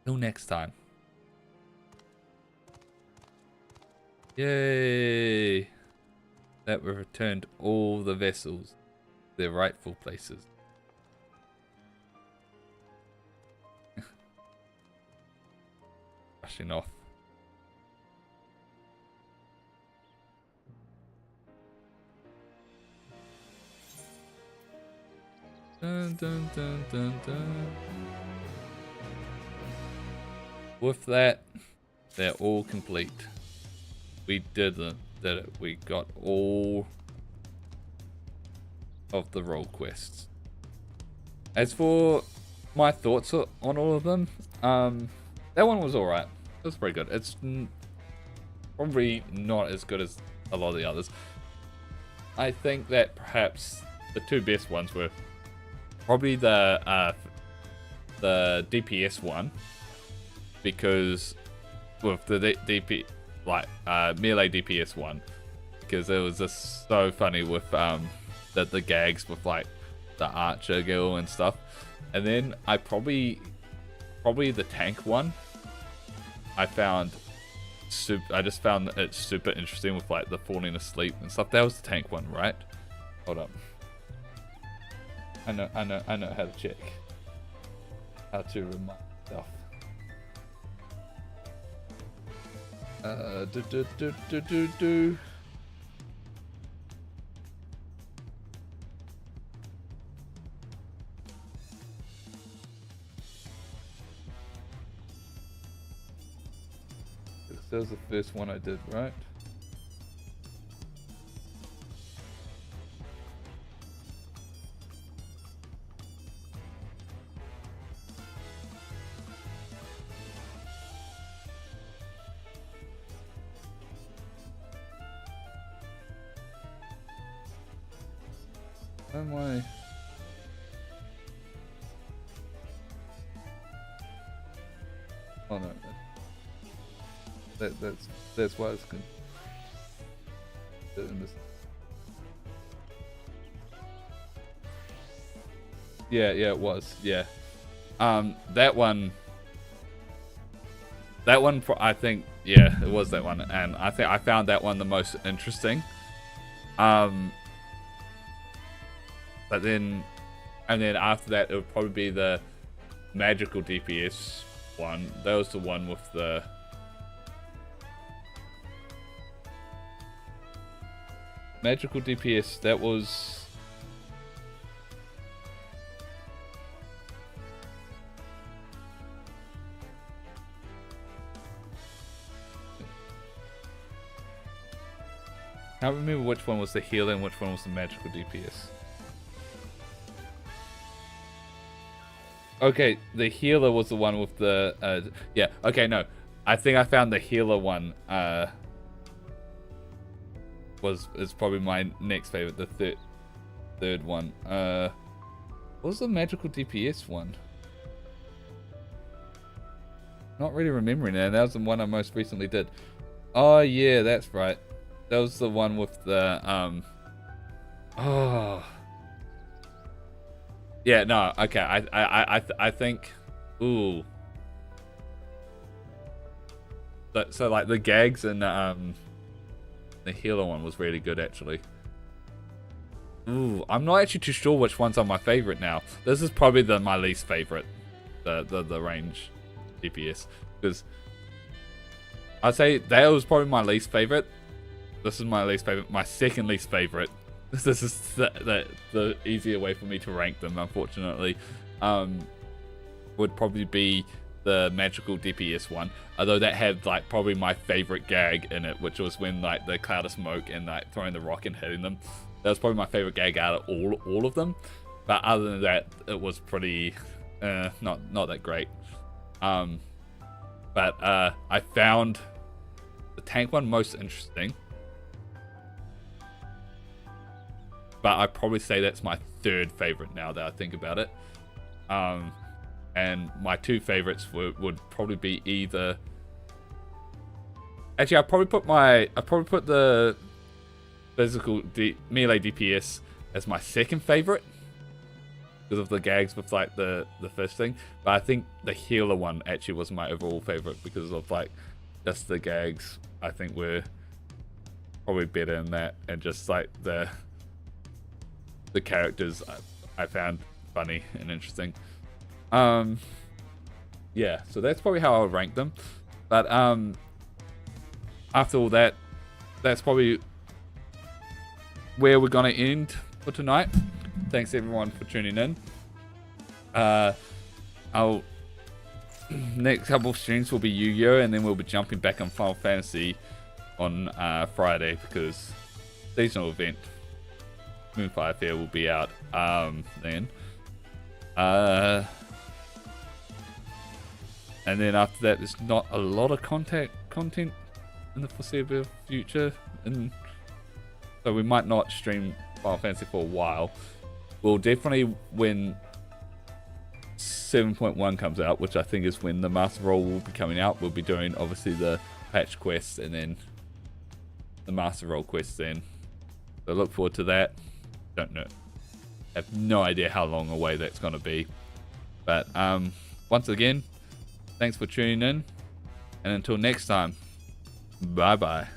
Till next time. Yay! That we've returned all the vessels to their rightful places. Rushing off. Dun, dun, dun, dun, dun. With that, they're all complete. We did it. We got all of the role quests. As for my thoughts on all of them, that one was alright. It was pretty good. It's probably not as good as a lot of the others. I think that perhaps the two best ones were probably the DPS one, because with the melee DPS one, because it was just so funny with the gags with like the archer girl and stuff. And then I probably the tank one, found I just found it super interesting with like the falling asleep and stuff. That was the tank one, right? Hold up. I know how to check. How to remind myself. Do. That was the first one I did, right? Oh my. Oh no. That's why it's good. Yeah, it was. Yeah. That one I think, yeah, it was that one, and I think I found that one the most interesting. But then, and then after that, it would probably be the magical DPS one. That was the one with the magical DPS. That was I can't remember which one was the healer and which one was the magical DPS. Okay, the healer was the one with the yeah, okay, no. I think I found the healer one is probably my next favorite, the third one. What was the magical DPS one? Not really remembering that. That was the one I most recently did. Oh yeah, that's right. That was the one with the oh. Yeah, no, okay. I think, ooh. So like the gags and the healer one was really good actually. Ooh, I'm not actually too sure which ones are my favorite now. This is probably my least favorite, the range DPS, because I'd say that was probably my least favorite. This is my least favorite. My second least favorite. This is the easier way for me to rank them, unfortunately. Would probably be the magical DPS one, although that had like probably my favorite gag in it, which was when like the cloud of smoke and like throwing the rock and hitting them. That was probably my favorite gag out of all of them. But other than that, it was pretty not that great. But I found the tank one most interesting. But I'd probably say that's my third favorite now that I think about it. And my two favorites would probably be either. Actually, I'd probably put the physical melee DPS as my second favorite because of the gags with like the first thing. But I think the healer one actually was my overall favorite because of like just the gags. I think were probably better in that, and just like the characters I found funny and interesting. Yeah, so that's probably how I would rank them. But after all that, that's probably where we're gonna end for tonight. Thanks everyone for tuning in. Our next couple of streams will be Yu-Gi-Oh, and then we'll be jumping back on Final Fantasy on Friday because seasonal event Moonfire Fair will be out then. And then after that, there's not a lot of content in the foreseeable future, and so we might not stream Final Fantasy for a while. We'll definitely, when 7.1 comes out, which I think is when the Master Roll will be coming out, we'll be doing obviously the patch quest and then the Master Roll quest then. So look forward to that. Don't know. Have no idea how long away that's going to be. But once again, thanks for tuning in, And until next time, bye bye.